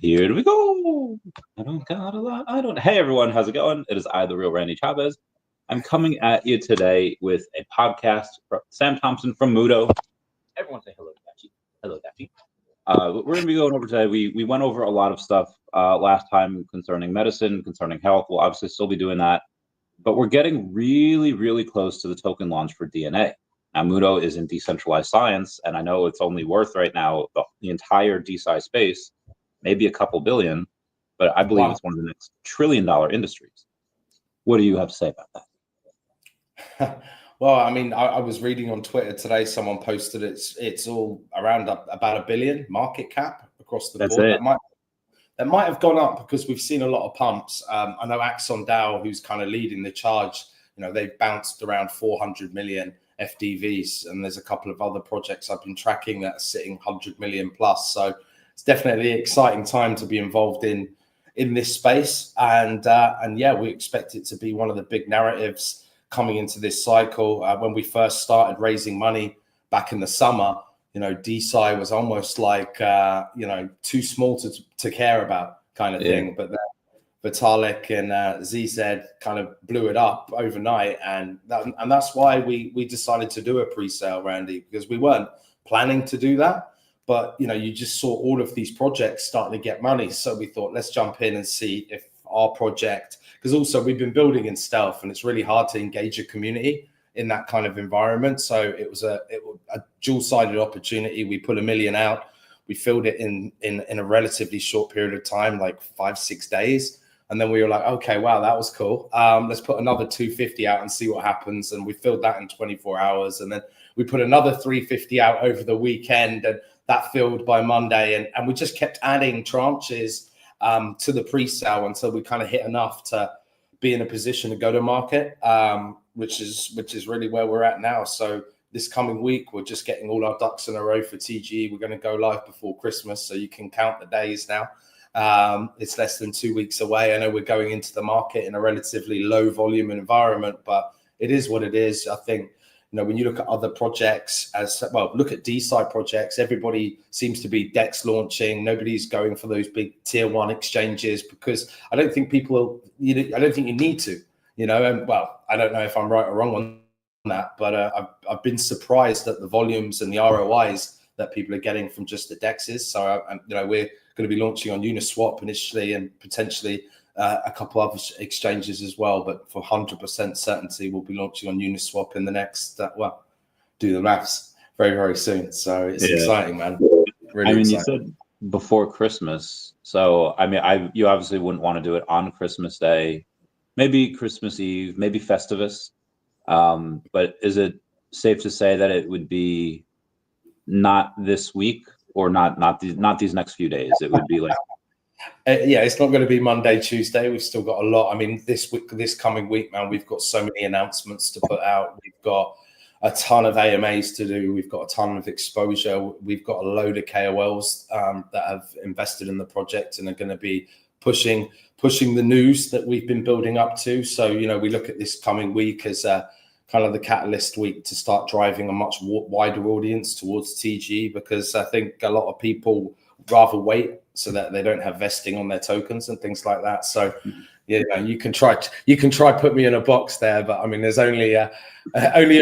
Here we go. I don't got a lot. Hey, everyone. How's it going? It is I, the real Randy Chavez. I'm coming at you today with a podcast from Sam Thompson from Muhdo. Everyone say hello to Dachi. Hello, Dachi. We're going to be going over today. We went over a lot of stuff last time concerning medicine, concerning health. We'll obviously still be doing that. But we're getting really, really close to the token launch for DNA. Now, Muhdo is in decentralized science, and I know it's only worth right now the entire DeSci space, maybe a couple billion, but I believe it's one of the next $1 trillion industries. What do you have to say about that? Well, I mean, I was reading on Twitter today, someone posted it's all around about $1 billion market cap across the board. That might have gone up because we've seen a lot of pumps. I know Axon Dow, who's kind of leading the charge, they've bounced around 400 million FDVs, and there's a couple of other projects I've been tracking that are sitting 100 million plus. So it's definitely an exciting time to be involved in this space. And yeah, we expect it to be one of the big narratives coming into this cycle. When we first started raising money back in the summer, DeSci was almost like, too small to care about kind of thing. But then Vitalik and ZZ kind of blew it up overnight. And that's why we decided to do a pre-sale, Randy, because we weren't planning to do that. But, you just saw all of these projects starting to get money. So we thought, let's jump in and see if our project, because also we've been building in stealth and it's really hard to engage a community in that kind of environment. So it was a dual-sided opportunity. We put $1 million out. We filled it in a relatively short period of time, like 5-6 days. And then we were like, okay, wow, that was cool. Let's put another 250 out and see what happens. And we filled that in 24 hours. And then we put another 350 out over the weekend, and that filled by Monday. And we just kept adding tranches to the pre-sale until we kind of hit enough to be in a position to go to market, which is really where we're at now. So this coming week, we're just getting all our ducks in a row for TGE. We're going to go live before Christmas, so you can count the days now. It's less than 2 weeks away. I know we're going into the market in a relatively low volume environment, but it is what it is. I think, when you look at other projects look at DeSci projects, everybody seems to be DEX launching. Nobody's going for those big tier one exchanges because I don't think I don't think you need to, and I don't know if I'm right or wrong on that, but I've been surprised at the volumes and the ROIs that people are getting from just the DEXs. So, we're going to be launching on Uniswap initially and potentially a couple other exchanges as well. But for 100% certainty, we'll be launching on Uniswap in the next, do the maths, very, very soon. So it's exciting, man. Really exciting. You said before Christmas. So, you obviously wouldn't want to do it on Christmas Day, maybe Christmas Eve, maybe Festivus. But is it safe to say that it would be not this week or not these next few days? It would be like it's not going to be Monday, Tuesday. We've still got a lot. This coming week, man, we've got so many announcements to put out. We've got a ton of AMAs to do. We've got a ton of exposure. We've got a load of KOLs that have invested in the project and are going to be pushing the news that we've been building up to. So, we look at this coming week as kind of the catalyst week to start driving a much wider audience towards TGE, because I think a lot of people rather wait so that they don't have vesting on their tokens and things like that. So, you can try put me in a box there, but there's only a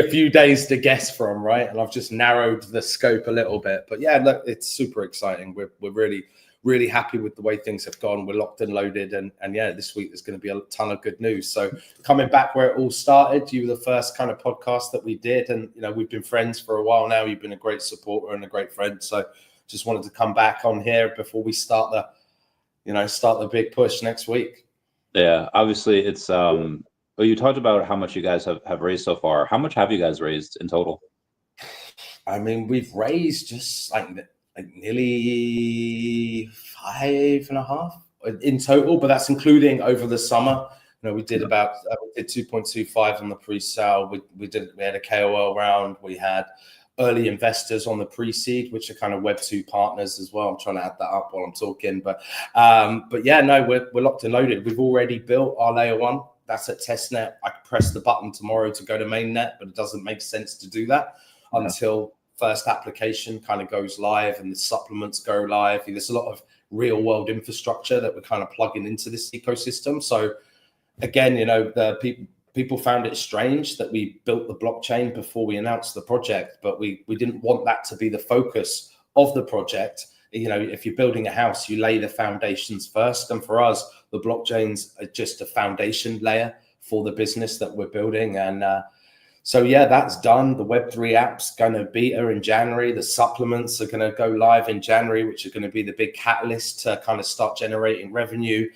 few days to guess from, right? And I've just narrowed the scope a little bit. But yeah, look, it's super exciting. We're really, really happy with the way things have gone. We're locked and loaded, and yeah, this week there's going to be a ton of good news. So coming back where it all started, you were the first kind of podcast that we did, and we've been friends for a while now. You've been a great supporter and a great friend. So just wanted to come back on here before we start the big push next week. Yeah, obviously it's you talked about how much you guys have raised so far. How much have you guys raised in total? We've raised just like nearly 5.5 in total, but that's including over the summer. We did about 2.25 on the pre-sale. We had a KOL round. We had early investors on the pre-seed, which are kind of Web2 partners as well. I'm trying to add that up while I'm talking, but yeah, no, we're locked and loaded. We've already built our layer one. That's at testnet. I could press the button tomorrow to go to mainnet, but it doesn't make sense to do that until first application kind of goes live and the supplements go live. There's a lot of real world infrastructure that we're kind of plugging into this ecosystem. So again, the people found it strange that we built the blockchain before we announced the project, but we didn't want that to be the focus of the project. If you're building a house, you lay the foundations first. And for us, the blockchains are just a foundation layer for the business that we're building. And so, yeah, that's done. The Web3 app's going to beta in January. The supplements are going to go live in January, which are going to be the big catalyst to kind of start generating revenue.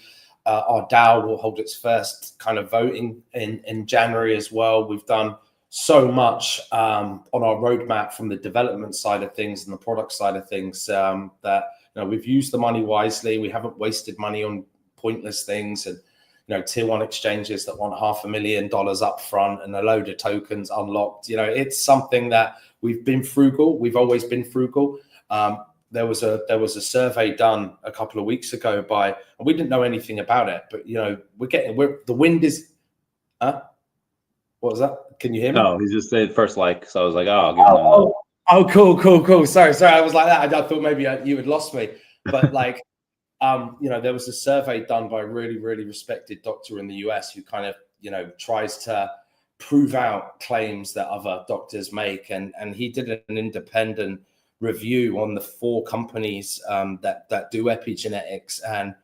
Our DAO will hold its first kind of voting in January as well. We've done so much on our roadmap from the development side of things and the product side of things that we've used the money wisely. We haven't wasted money on pointless things, and tier one exchanges that want $500,000 up front and a load of tokens unlocked. It's something that we've been frugal. We've always been frugal. There was a survey done a couple of weeks ago and we didn't know anything about it, but the wind is. What was that? Can you hear me? No, he's just saying first like. So I was like, I'll give him cool. Sorry. I was like that. I thought maybe you had lost me, but like, there was a survey done by a really, really respected doctor in the US who kind of, tries to prove out claims that other doctors make, and he did an independent review on the 4 companies that do epigenetics. And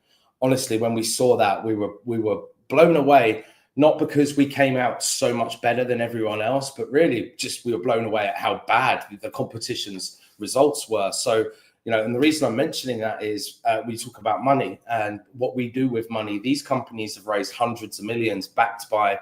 honestly, when we saw that, we were blown away. Not because we came out so much better than everyone else, but really just we were blown away at how bad the competition's results were. So, and the reason I'm mentioning that is we talk about money and what we do with money. These companies have raised hundreds of millions backed by,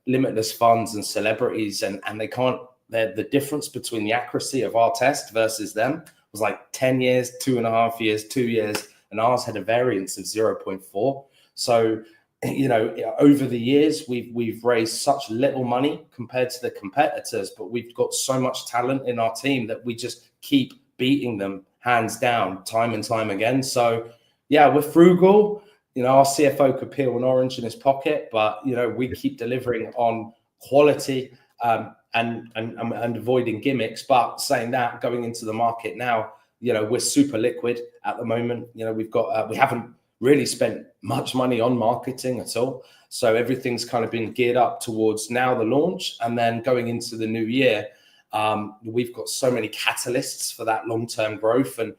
limitless funds and celebrities, and they can't, the difference between the accuracy of our test versus them was like 10 years, 2.5 years, 2 years, and ours had a variance of 0.4. So, over the years, we've raised such little money compared to the competitors, but we've got so much talent in our team that we just keep beating them hands down time and time again. So, yeah, we're frugal. Our CFO could peel an orange in his pocket, but, we keep delivering on quality and avoiding gimmicks. But saying that, going into the market now, we're super liquid at the moment. We've got we haven't really spent much money on marketing at all. So everything's kind of been geared up towards now the launch, and then going into the new year, we've got so many catalysts for that long-term growth. And,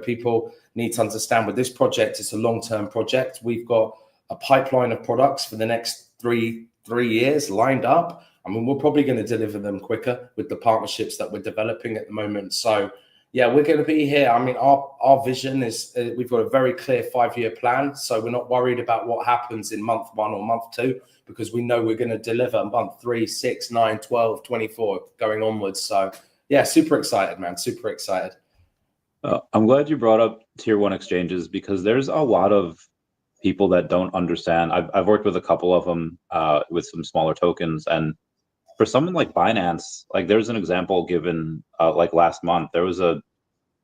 people need to understand with this project, it's a long-term project. We've got a pipeline of products for the next three years lined up. I mean, we're probably going to deliver them quicker with the partnerships that we're developing at the moment. So, yeah, we're going to be here. I mean, our vision is we've got a very clear 5-year plan. So we're not worried about what happens in month 1 or month 2, because we know we're going to deliver month 3, 6, 9, 12, 24 going onwards. So, yeah, super excited, man. Super excited. I'm glad you brought up tier 1 exchanges, because there's a lot of people that don't understand. I've worked with a couple of them with some smaller tokens. And for someone like Binance, like there's an example given like last month, there was a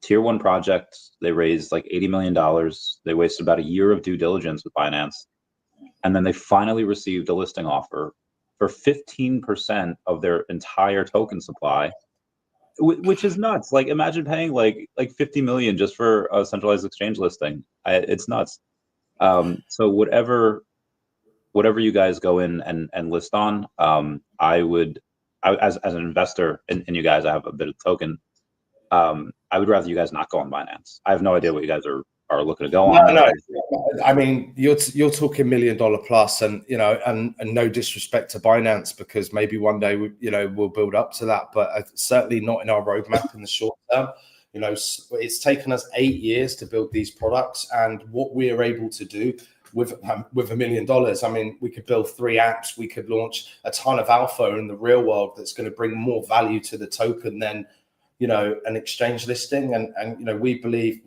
tier 1 project. They raised like $80 million. They wasted about a year of due diligence with Binance. And then they finally received a listing offer for 15% of their entire token supply, which is nuts. Like imagine paying like 50 million just for a centralized exchange listing. It's nuts. So whatever you guys go in and list on, I would, as an investor in you guys, I have a bit of token. I would rather you guys not go on Binance. I have no idea what you guys are looking to go on. No. I mean, you're talking $1 million plus, and and no disrespect to Binance, because maybe one day we'll build up to that, but certainly not in our roadmap in the short term. It's taken us 8 years to build these products, and what we are able to do with $1 million, I mean, we could build 3 apps, we could launch a ton of alpha in the real world that's going to bring more value to the token than an exchange listing. And we believe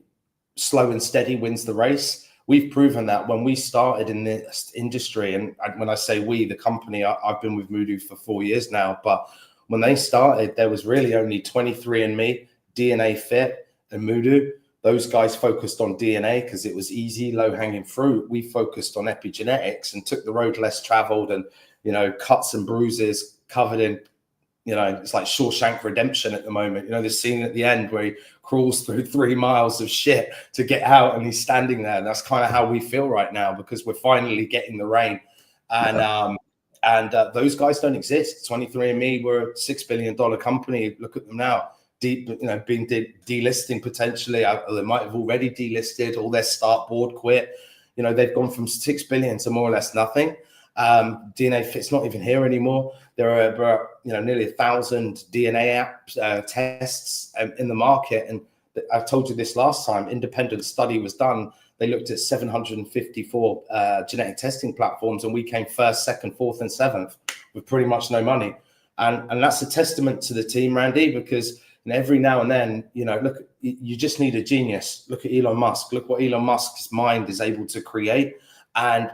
slow and steady wins the race. We've proven that when we started in this industry, and when I say we, the company, I've been with Muhdo for 4 years now, but when they started, there was really only 23andMe, DNA Fit, and Muhdo. Those guys focused on DNA because it was easy, low-hanging fruit. We focused on epigenetics and took the road less traveled, and cuts and bruises, covered in you know, it's like Shawshank Redemption at the moment. You know, the scene at the end where he crawls through 3 miles of shit to get out, and he's standing there. That's kind of how we feel right now, because we're finally getting the rain. And those guys don't exist. 23andMe, we're a $6 billion company. Look at them now, being delisting potentially. They might have already delisted. All their start board quit. You know, they've gone from 6 billion to more or less nothing. DNA Fit's not even here anymore. There are nearly 1,000 DNA tests in the market, and I've told you this last time. Independent study was done. They looked at 754 genetic testing platforms, and we came first, second, fourth, and seventh with pretty much no money. And that's a testament to the team, Randy, because every now and then, you know, look, you just need a genius. Look at Elon Musk. Look what Elon Musk's mind is able to create. And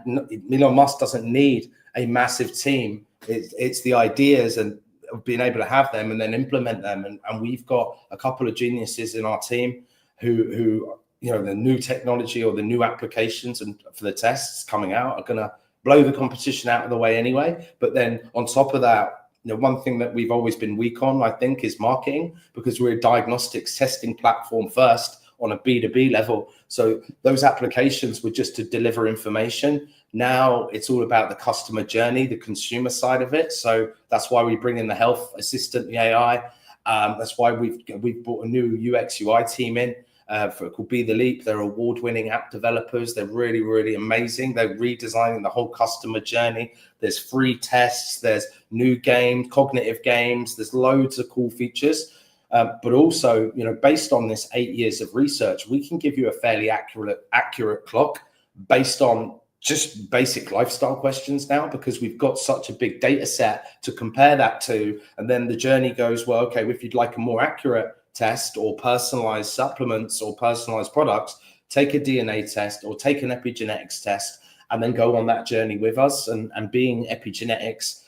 Elon Musk doesn't need a massive team. It's the ideas and being able to have them and then implement them. And we've got a couple of geniuses in our team who you know, the new technology or the new applications and for the tests coming out are going to blow the competition out of the way anyway. But then on top of that, you know, one thing that we've always been weak on, I think, is marketing, because we're a diagnostics testing platform first on a B2B level. So those applications were just to deliver information. Now it's all about the customer journey, the consumer side of it. So that's why we bring in the health assistant, the AI. That's why we've brought a new UX UI team in called Be The Leap. They're award-winning app developers. They're really, really amazing. They're redesigning the whole customer journey. There's free tests. There's new games, cognitive games. There's loads of cool features. But also, you know, based on this 8 years of research, we can give you a fairly accurate clock based on just basic lifestyle questions now, because we've got such a big data set to compare that to. And then the journey goes, well, okay, if you'd like a more accurate test or personalized supplements or personalized products, take a DNA test or take an epigenetics test and then go on that journey with us. And being epigenetics,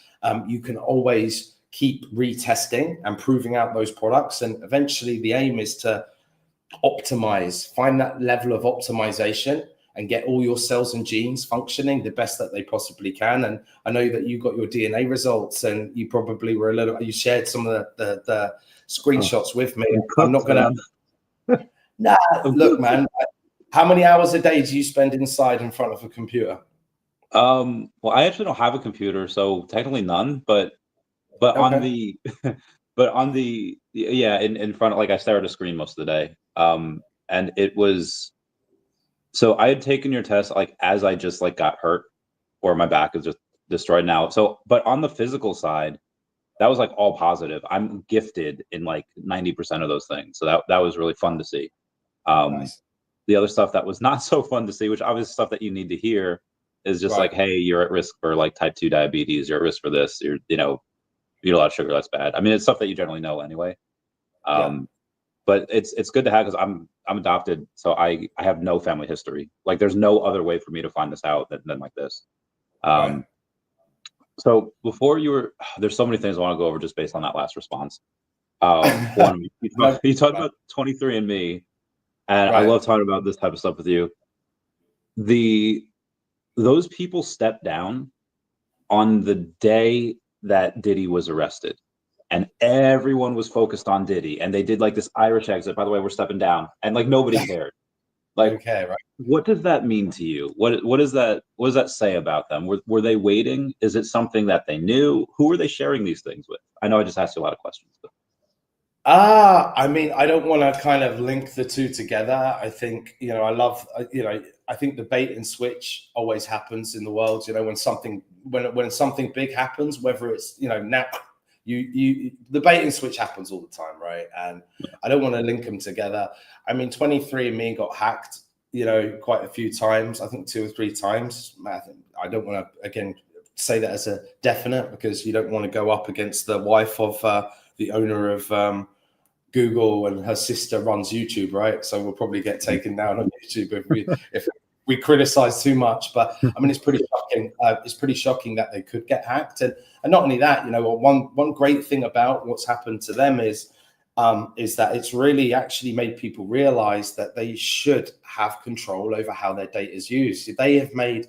you can always keep retesting and proving out those products. And eventually the aim is to optimize, find that level of optimization and get all your cells and genes functioning the best that they possibly can. And I know that you got your DNA results, and you probably were you shared some of the screenshots with me. I'm not going to, look, man, how many hours a day do you spend inside in front of a computer? Well, I actually don't have a computer, so technically none, but okay. on the in front of, like, I stare at a screen most of the day. And it was, so I had taken your test like as I just like got hurt, or my back is just destroyed now. So, but on the physical side, that was like all positive. I'm gifted in like 90% of those things. So that was really fun to see. Nice. The other stuff that was not so fun to see, which obviously stuff that you need to hear, is just like, hey, you're at risk for like type 2 diabetes, you're at risk for this, you eat a lot of sugar, that's bad. I mean, it's stuff that you generally know anyway. But it's good to have, because I'm adopted, so I have no family history. Like, there's no other way for me to find this out than like this. So before there's so many things I want to go over just based on that last response. One, you talked about 23andMe, and I love talking about this type of stuff with you. Those people stepped down on the day that Diddy was arrested, and everyone was focused on Diddy, and they did like this Irish exit. By the way, we're stepping down, and like nobody cared. Like, okay, right. What does that mean to you? What does that say about them? Were they waiting? Is it something that they knew? Who were they sharing these things with? I know I just asked you a lot of questions. But. I mean, I don't want to kind of link the two together. I think, I think the bait and switch always happens in the world. You know, when something big happens, whether it's, now the bait and switch happens all the time, right? And I don't want to link them together. I mean, 23andMe got hacked, quite a few times. I think 2 or 3 times. I don't want to, again, say that as a definite, because you don't want to go up against the wife of the owner of Google, and her sister runs YouTube, right? So we'll probably get taken down on YouTube if we criticize too much. But I mean, it's pretty shocking. It's pretty shocking that they could get hacked, and not only that, one great thing about what's happened to them is that it's really actually made people realize that they should have control over how their data is used. They have made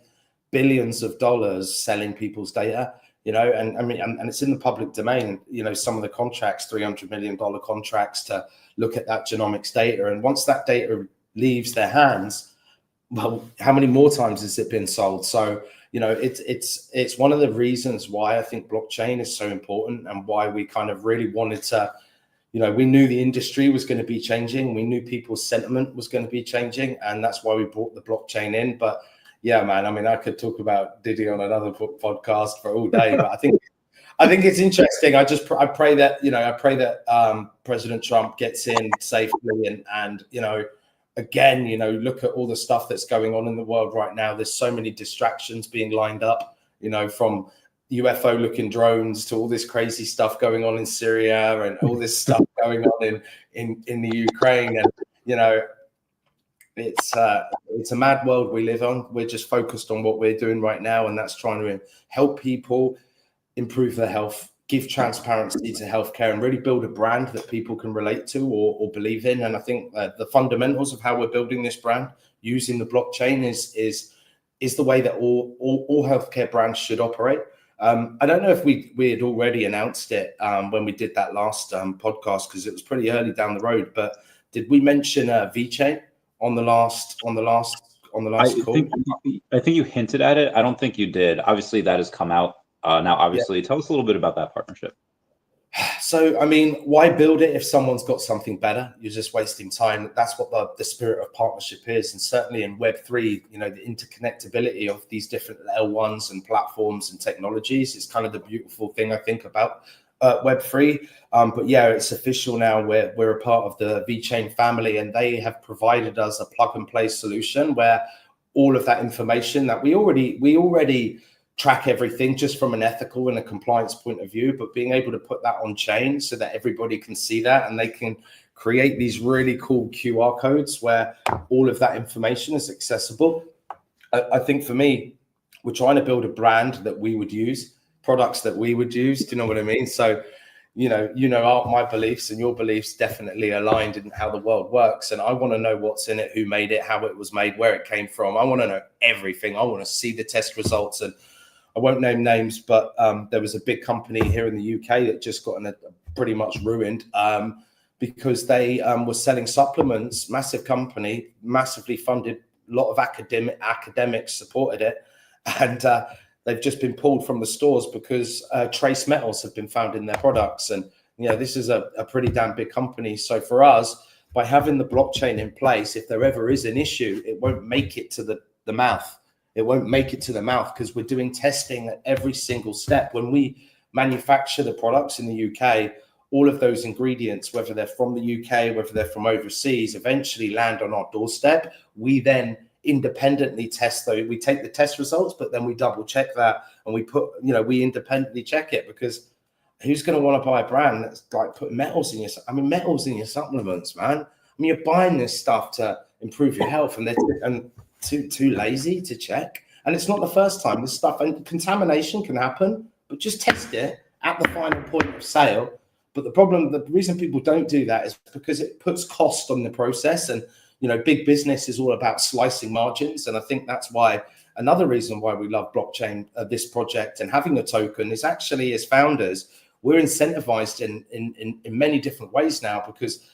billions of dollars selling people's data. and I mean, and it's in the public domain, some of the contracts, $300 million contracts to look at that genomics data. And once that data leaves their hands, well, how many more times has it been sold? So, it's one of the reasons why I think blockchain is so important, and why we kind of really wanted to, we knew the industry was going to be changing. We knew people's sentiment was going to be changing. And that's why we brought the blockchain in. But yeah, man, I mean, I could talk about Diddy on another podcast for all day, but I think it's interesting. I pray that, President Trump gets in safely, and again, look at all the stuff that's going on in the world right now. There's so many distractions being lined up, from UFO looking drones to all this crazy stuff going on in Syria, and all this stuff going on in the Ukraine. And, it's a mad world we live on. We're just focused on what we're doing right now, and that's trying to help people improve their health, give transparency to healthcare, and really build a brand that people can relate to or believe in. And I think the fundamentals of how we're building this brand using the blockchain is the way that all healthcare brands should operate. I don't know if we had already announced it when we did that last podcast, because it was pretty early down the road. But did we mention VeChain on the last call? I think you hinted at it. I don't think you did. Obviously, that has come out now. Obviously, tell us a little bit about that partnership. So, I mean, why build it if someone's got something better? You're just wasting time. That's what the spirit of partnership is. And certainly in Web3, the interconnectability of these different L1s and platforms and technologies is kind of the beautiful thing, I think, about Web3. But yeah, it's official now. We're a part of the VeChain family, and they have provided us a plug and play solution where all of that information that we already track everything just from an ethical and a compliance point of view, but being able to put that on chain so that everybody can see that, and they can create these really cool QR codes where all of that information is accessible. I think for me, we're trying to build a brand that we would use, products that we would use. Do you know what I mean? So, my beliefs and your beliefs definitely aligned in how the world works. And I want to know what's in it, who made it, how it was made, where it came from. I want to know everything. I want to see the test results. And I won't name names, but there was a big company here in the UK that just got pretty much ruined because they were selling supplements. Massive company, massively funded, a lot of academics supported it, and they've just been pulled from the stores because trace metals have been found in their products. And this is a pretty damn big company. So for us, by having the blockchain in place, if there ever is an issue, it won't make it to the mouth. It won't make it to the mouth because we're doing testing at every single step. When we manufacture the products in the UK, all of those ingredients, whether they're from the UK, whether they're from overseas, eventually land on our doorstep. We then independently test those. We take the test results, but then we double check that, and we independently check it, because who's going to want to buy a brand that's like putting metals in your supplements, man? I mean, you're buying this stuff to improve your health, and they're too lazy to check. And it's not the first time this stuff, and contamination can happen, but just test it at the final point of sale. But the reason people don't do that is because it puts cost on the process, and big business is all about slicing margins. And I think that's why another reason why we love blockchain, this project, and having a token is actually, as founders, we're incentivized in many different ways now, because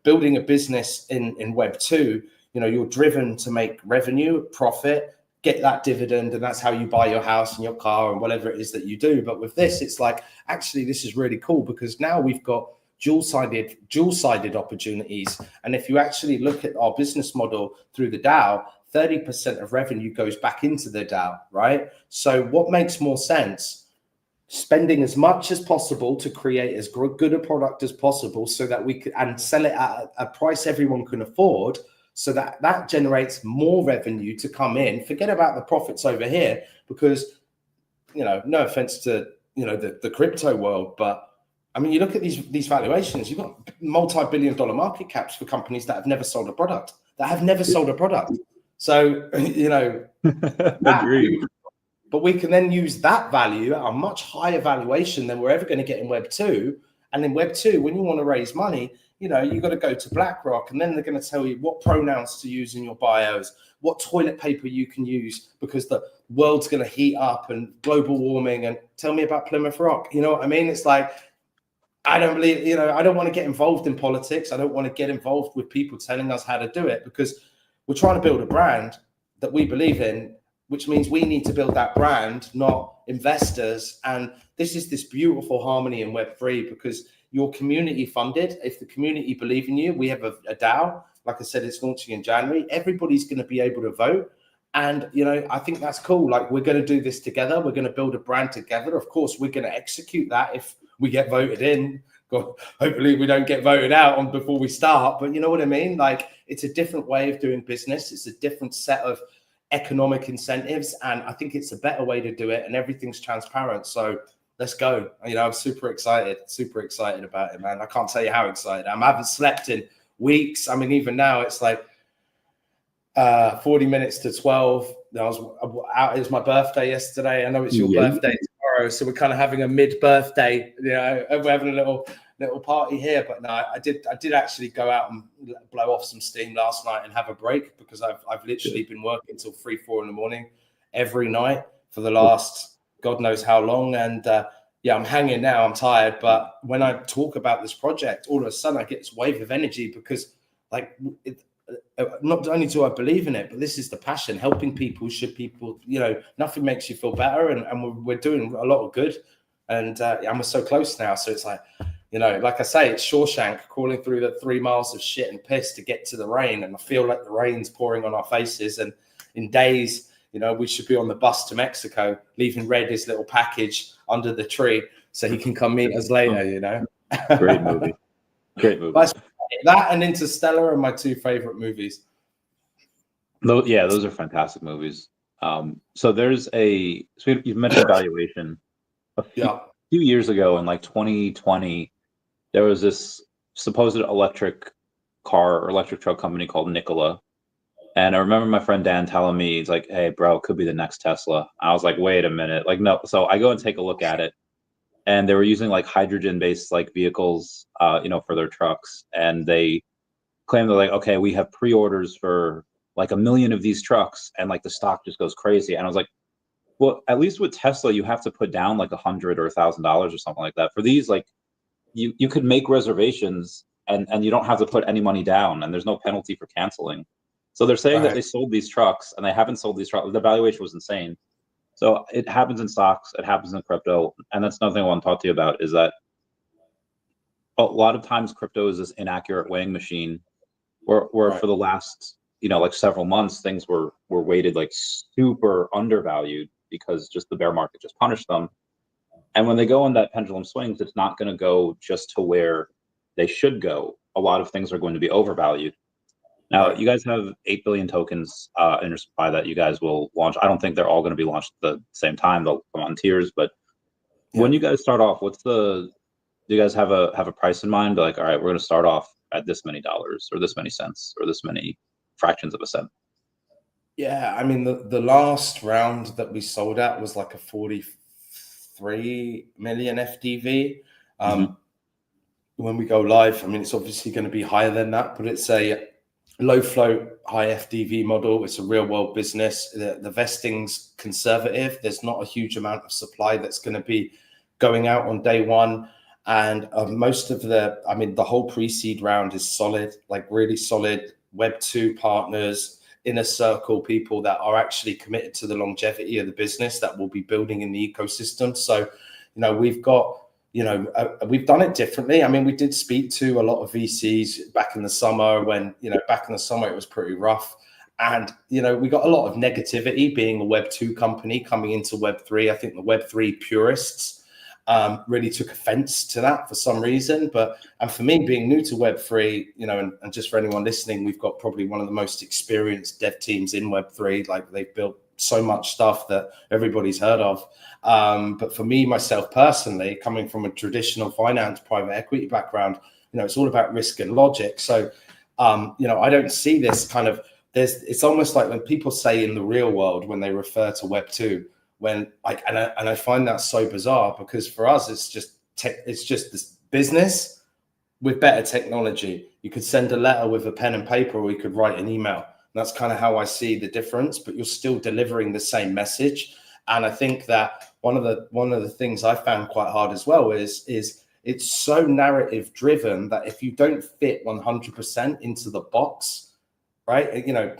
building a business in Web 2, you're driven to make revenue, profit, get that dividend, and that's how you buy your house and your car and whatever it is that you do. But with this, it's like, actually, this is really cool, because now we've got dual-sided opportunities. And if you actually look at our business model through the DAO, 30% of revenue goes back into the DAO, right? So what makes more sense? Spending as much as possible to create as good a product as possible, so that we can, and sell it at a price everyone can afford, so that generates more revenue to come in. Forget about the profits over here, because, no offense to, the crypto world, but I mean, you look at these valuations, you've got multi-billion-dollar market caps for companies that have never sold a product, So, Agreed. But we can then use that value at a much higher valuation than we're ever going to get in Web 2. And in Web 2, when you want to raise money, you know, you got to go to BlackRock, and then they're going to tell you what pronouns to use in your bios, what toilet paper you can use because the world's going to heat up and global warming, and tell me about Plymouth Rock. You know what I mean? It's like, I don't believe, you know, I don't want to get involved in politics. I don't want to get involved with people telling us how to do it, because we're trying to build a brand that we believe in, which means we need to build that brand, not investors. And this is this beautiful harmony in Web3, because you're community funded. If the community believe in you, we have a DAO. Like I said, it's launching in January. Everybody's going to be able to vote. And, you know, I think that's cool. Like, we're going to do this together. We're going to build a brand together. Of course, we're going to execute that if we get voted in. God, hopefully we don't get voted out on before we start. But you know what I mean? Like, it's a different way of doing business. It's a different set of economic incentives. And I think it's a better way to do it. And everything's transparent. So let's go. You know, I'm super excited about it, man. I can't tell you how excited I haven't slept in weeks. I mean, even now it's like 40 minutes to 12. I was out. It was my birthday yesterday. I know it's your birthday tomorrow, so we're kind of having a mid-birthday. You know, we're having a little party here. But no, I did actually go out and blow off some steam last night and have a break, because I've literally been working till 3-4 in the morning every night for the last God knows how long. And yeah, I'm hanging now. I'm tired. But when I talk about this project, all of a sudden I get this wave of energy, because like, not only do I believe in it, but this is the passion, helping people, you know, nothing makes you feel better. And we're doing a lot of good. And we're so close now. So it's like, you know, like I say, it's Shawshank crawling through the 3 miles of shit and piss to get to the rain. And I feel like the rain's pouring on our faces. And in days, you know, we should be on the bus to Mexico, leaving Red his little package under the tree so he can come meet us later, you know. Great movie. That and Interstellar are my 2 favorite movies. Yeah, those are fantastic movies. So you mentioned valuation. A few years ago in like 2020, there was this supposed electric car or electric truck company called Nikola. And I remember my friend Dan telling me, he's like, hey, bro, it could be the next Tesla. I was like, wait a minute. Like, no. So I go and take a look at it. And they were using like hydrogen-based like vehicles, you know, for their trucks. And they claim they're like, okay, we have pre-orders for like 1 million of these trucks. And like the stock just goes crazy. And I was like, well, at least with Tesla, you have to put down like $100 or $1,000 or something like that. For these, like you could make reservations and you don't have to put any money down, and there's no penalty for canceling. So they're saying that they sold these trucks, and they haven't sold these trucks. The valuation was insane. So it happens in stocks, it happens in crypto, and that's another thing I want to talk to you about, is that a lot of times crypto is this inaccurate weighing machine where for the last, you know, like several months, things were weighted like super undervalued because just the bear market just punished them. And when they go in that pendulum swings, it's not going to go just to where they should go. A lot of things are going to be overvalued. Now, you guys have 8 billion tokens in your supply that you guys will launch. I don't think they're all going to be launched at the same time. They'll come on tiers. But when you guys start off, do you guys have a price in mind? Like, all right, we're going to start off at this many dollars or this many cents or this many fractions of a cent? Yeah, I mean, the last round that we sold at was like a 43 million FDV. When we go live, I mean, it's obviously going to be higher than that, but it's a low float, high FDV model. It's a real world business. The vesting's conservative. There's not a huge amount of supply that's going to be going out on day one. And most of the whole pre-seed round is solid, like really solid Web2 partners, inner circle people that are actually committed to the longevity of the business that we'll be building in the ecosystem. So, you know, we've got, you know, we've done it differently. I mean, we did speak to a lot of VCs back in the summer when, you know, back in the summer it was pretty rough. And, you know, we got a lot of negativity being a Web2 company coming into Web3. I think the Web3 purists really took offense to that for some reason. And for me, being new to Web3, you know, and just for anyone listening, we've got probably one of the most experienced dev teams in Web3. Like, they've built so much stuff that everybody's heard of. But for me, myself personally, coming from a traditional finance, private equity background, you know, it's all about risk and logic. So, you know, I don't see this kind of, it's almost like when people say in the real world, when they refer to Web2, when like, and I find that so bizarre, because for us, it's just this business with better technology. You could send a letter with a pen and paper, or you could write an email. And that's kind of how I see the difference, but you're still delivering the same message. And I think that one of the things I found quite hard as well is it's so narrative driven that if you don't fit 100% into the box, right? You know,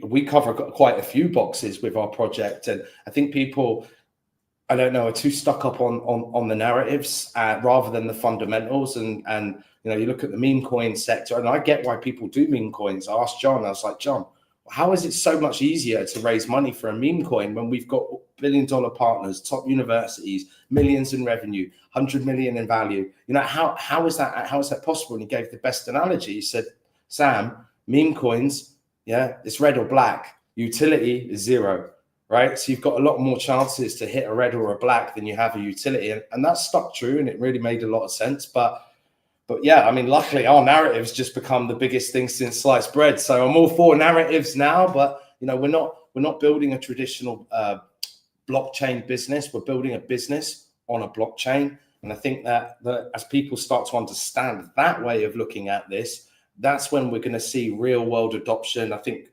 we cover quite a few boxes with our project, and I think people, I don't know, are too stuck up on the narratives rather than the fundamentals. And you know, you look at the meme coin sector, and I get why people do meme coins. I asked John, I was like, John, how is it so much easier to raise money for a meme coin when we've got billion-dollar partners, top universities, millions in revenue, 100 million in value? You know, how is that possible? And he gave the best analogy. He said, Sam, meme coins, yeah, it's red or black. Utility is zero, right? So you've got a lot more chances to hit a red or a black than you have a utility. And that's stuck true, and it really made a lot of sense. But yeah, I mean, luckily our narratives just become the biggest thing since sliced bread. So I'm all for narratives now, but you know, we're not building a traditional blockchain business. We're building a business on a blockchain. And I think that as people start to understand that way of looking at this, that's when we're going to see real world adoption. I think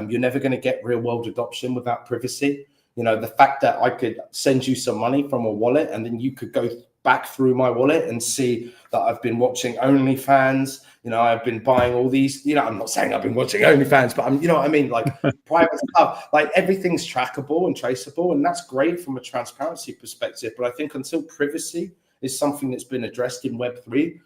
you're never going to get real world adoption without privacy. You know, the fact that I could send you some money from a wallet, and then you could go back through my wallet and see that I've been watching OnlyFans. You know, I've been buying all these, you know, I'm not saying I've been watching OnlyFans, but you know what I mean? Like private stuff, like everything's trackable and traceable. And that's great from a transparency perspective. But I think until privacy is something that's been addressed in Web3,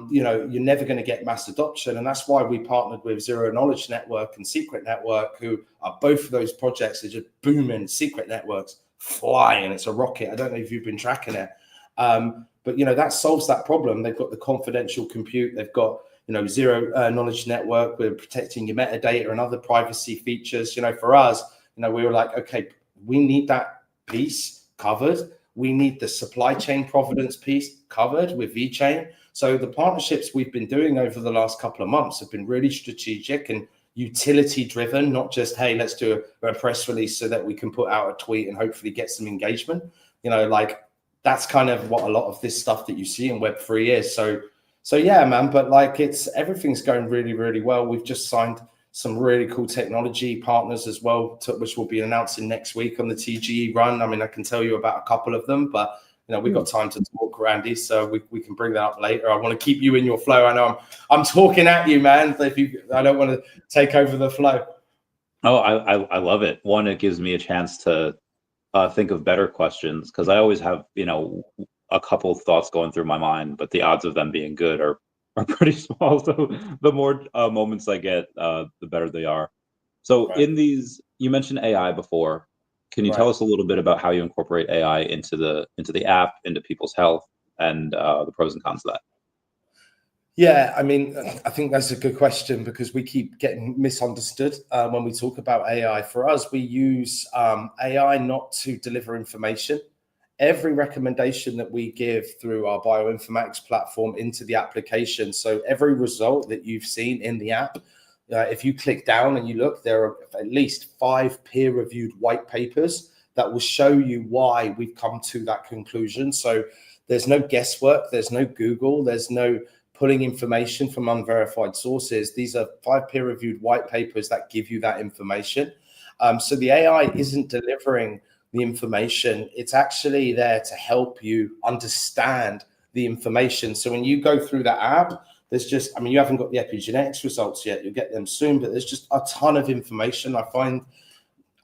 you know, you're never going to get mass adoption. And that's why we partnered with Zero Knowledge Network and Secret Network, who are both of those projects are just booming. Secret Network's flying. It's a rocket. I don't know if you've been tracking it. But, you know, that solves that problem. They've got the confidential compute. They've got, you know, Zero Knowledge Network. We're protecting your metadata and other privacy features. You know, for us, you know, we were like, okay, we need that piece covered. We need the supply chain provenance piece covered with VeChain. So the partnerships we've been doing over the last couple of months have been really strategic and utility driven, not just, hey, let's do a press release so that we can put out a tweet and hopefully get some engagement. You know, like that's kind of what a lot of this stuff that you see in Web3 is. So yeah, man, but like everything's going really, really well. We've just signed some really cool technology partners as well, which we'll be announcing next week on the TGE run. I mean, I can tell you about a couple of them, but you know, we've got time to talk, Randy, so we can bring that up later. I want to keep you in your flow. I know I'm talking at you, man. I don't want to take over the flow. Oh, I love it. One, it gives me a chance to think of better questions, because I always have, you know, a couple of thoughts going through my mind, but the odds of them being good are pretty small. So the more moments I get, the better they are. So right. In these, you mentioned AI before. Can you tell us a little bit about how you incorporate AI into the app, into people's health, and the pros and cons of that? Yeah, I mean, I think that's a good question, because we keep getting misunderstood when we talk about AI. For us, we use AI not to deliver information. Every recommendation that we give through our bioinformatics platform into the application, so every result that you've seen in the app, if you click down and you look, there are at least 5 peer-reviewed white papers that will show you why we've come to that conclusion. So there's no guesswork, there's no Google, there's no pulling information from unverified sources. These are 5 peer-reviewed white papers that give you that information. So the AI isn't delivering the information. It's actually there to help you understand the information. So when you go through the app, there's just, I mean, you haven't got the epigenetics results yet. You'll get them soon, but there's just a ton of information. I find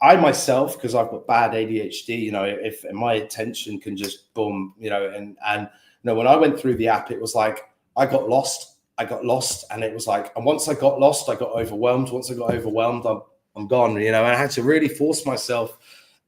I myself, because I've got bad ADHD, you know, if my attention can just boom, you know, and you know, when I went through the app, it was like I got lost, and it was like, and once I got lost, I got overwhelmed. Once I got overwhelmed, I'm gone, you know. And I had to really force myself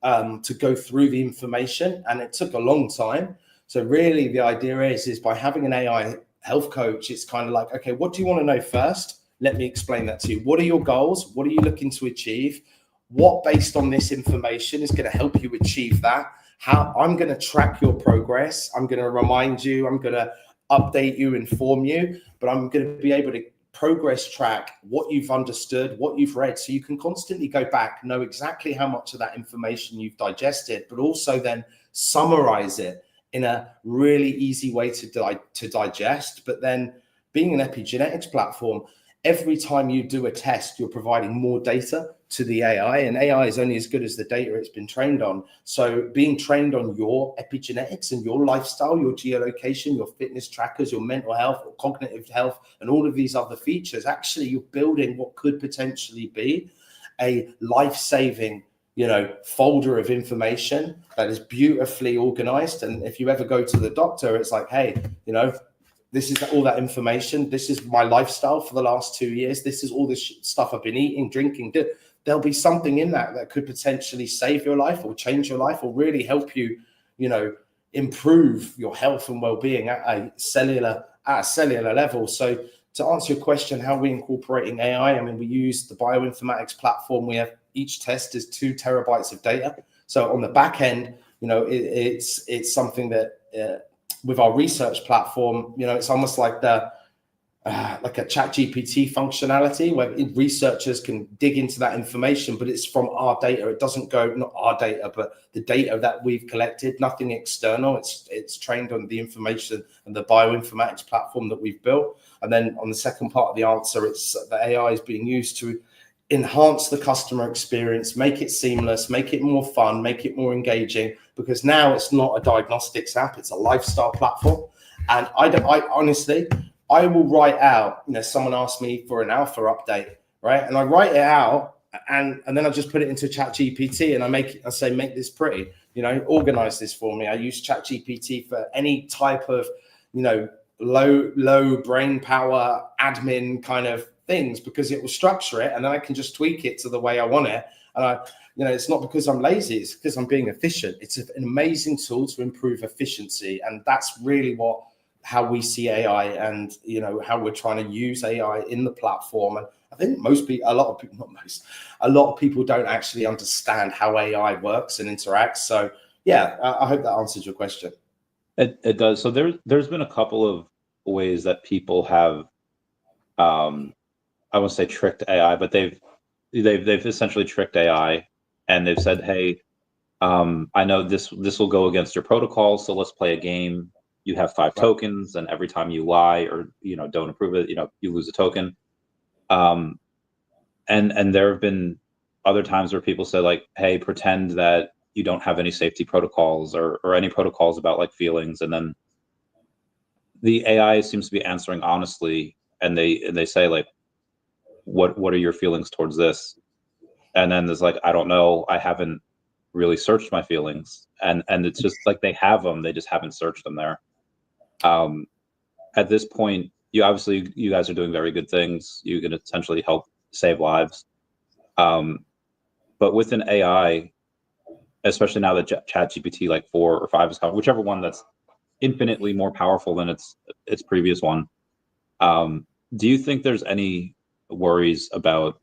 to go through the information, and it took a long time. So really, the idea is by having an AI health coach, it's kind of like, okay, what do you want to know first? Let me explain that to you. What are your goals? What are you looking to achieve? What, based on this information, is going to help you achieve that? How I'm going to track your progress. I'm going to remind you. I'm going to update you, inform you, but I'm going to be able to progress track what you've understood, what you've read, so you can constantly go back, know exactly how much of that information you've digested, but also then summarize it in a really easy way to digest. But then being an epigenetics platform, every time you do a test, you're providing more data to the AI, and AI is only as good as the data it's been trained on. So being trained on your epigenetics and your lifestyle, your geolocation, your fitness trackers, your mental health, or cognitive health, and all of these other features, actually you're building what could potentially be a life-saving, folder of information that is beautifully organized. And if you ever go to the doctor, it's like, hey, this is all that information. This is my lifestyle for the last 2 years. This is all this stuff I've been eating, drinking. There'll be something in that could potentially save your life or change your life or really help you, improve your health and well-being at a cellular level. So to answer your question, how are we incorporating AI? I mean, we use the bioinformatics platform. We have each test is 2 terabytes of data. So on the back end, it's something that with our research platform, it's almost like like a ChatGPT functionality where researchers can dig into that information, but it's from our data. It doesn't go, not our data, but the data that we've collected, nothing external. It's trained on the information and the bioinformatics platform that we've built. And then on the second part of the answer, it's the AI is being used to enhance the customer experience, make it seamless, make it more fun, make it more engaging, because now it's not a diagnostics app, it's a lifestyle platform. And I honestly, I will write out, someone asked me for an alpha update, right? And I write it out and then I just put it into ChatGPT and I say, make this pretty, organize this for me. I use ChatGPT for any type of, low brain power admin kind of things, because it will structure it and then I can just tweak it to the way I want it. And it's not because I'm lazy, it's because I'm being efficient. It's an amazing tool to improve efficiency. And that's really how we see AI and, how we're trying to use AI in the platform. And I think a lot of people don't actually understand how AI works and interacts. So yeah, I hope that answers your question. It does. So there's been a couple of ways that people have, I won't say tricked AI, but they've essentially tricked AI, and they've said, hey, I know this will go against your protocol, so let's play a game. You have 5 tokens, and every time you lie or don't approve it, you lose a token. And there have been other times where people say, like, hey, pretend that you don't have any safety protocols or any protocols about like feelings, and then the AI seems to be answering honestly, and they say, like, what are your feelings towards this? And then there's like, I don't know, I haven't really searched my feelings, and it's just like they have them, they just haven't searched them there. At this point, you guys are doing very good things. You can essentially help save lives. But with an AI, especially now that ChatGPT like 4 or 5 is coming, whichever one that's infinitely more powerful than its previous one, do you think there's any worries about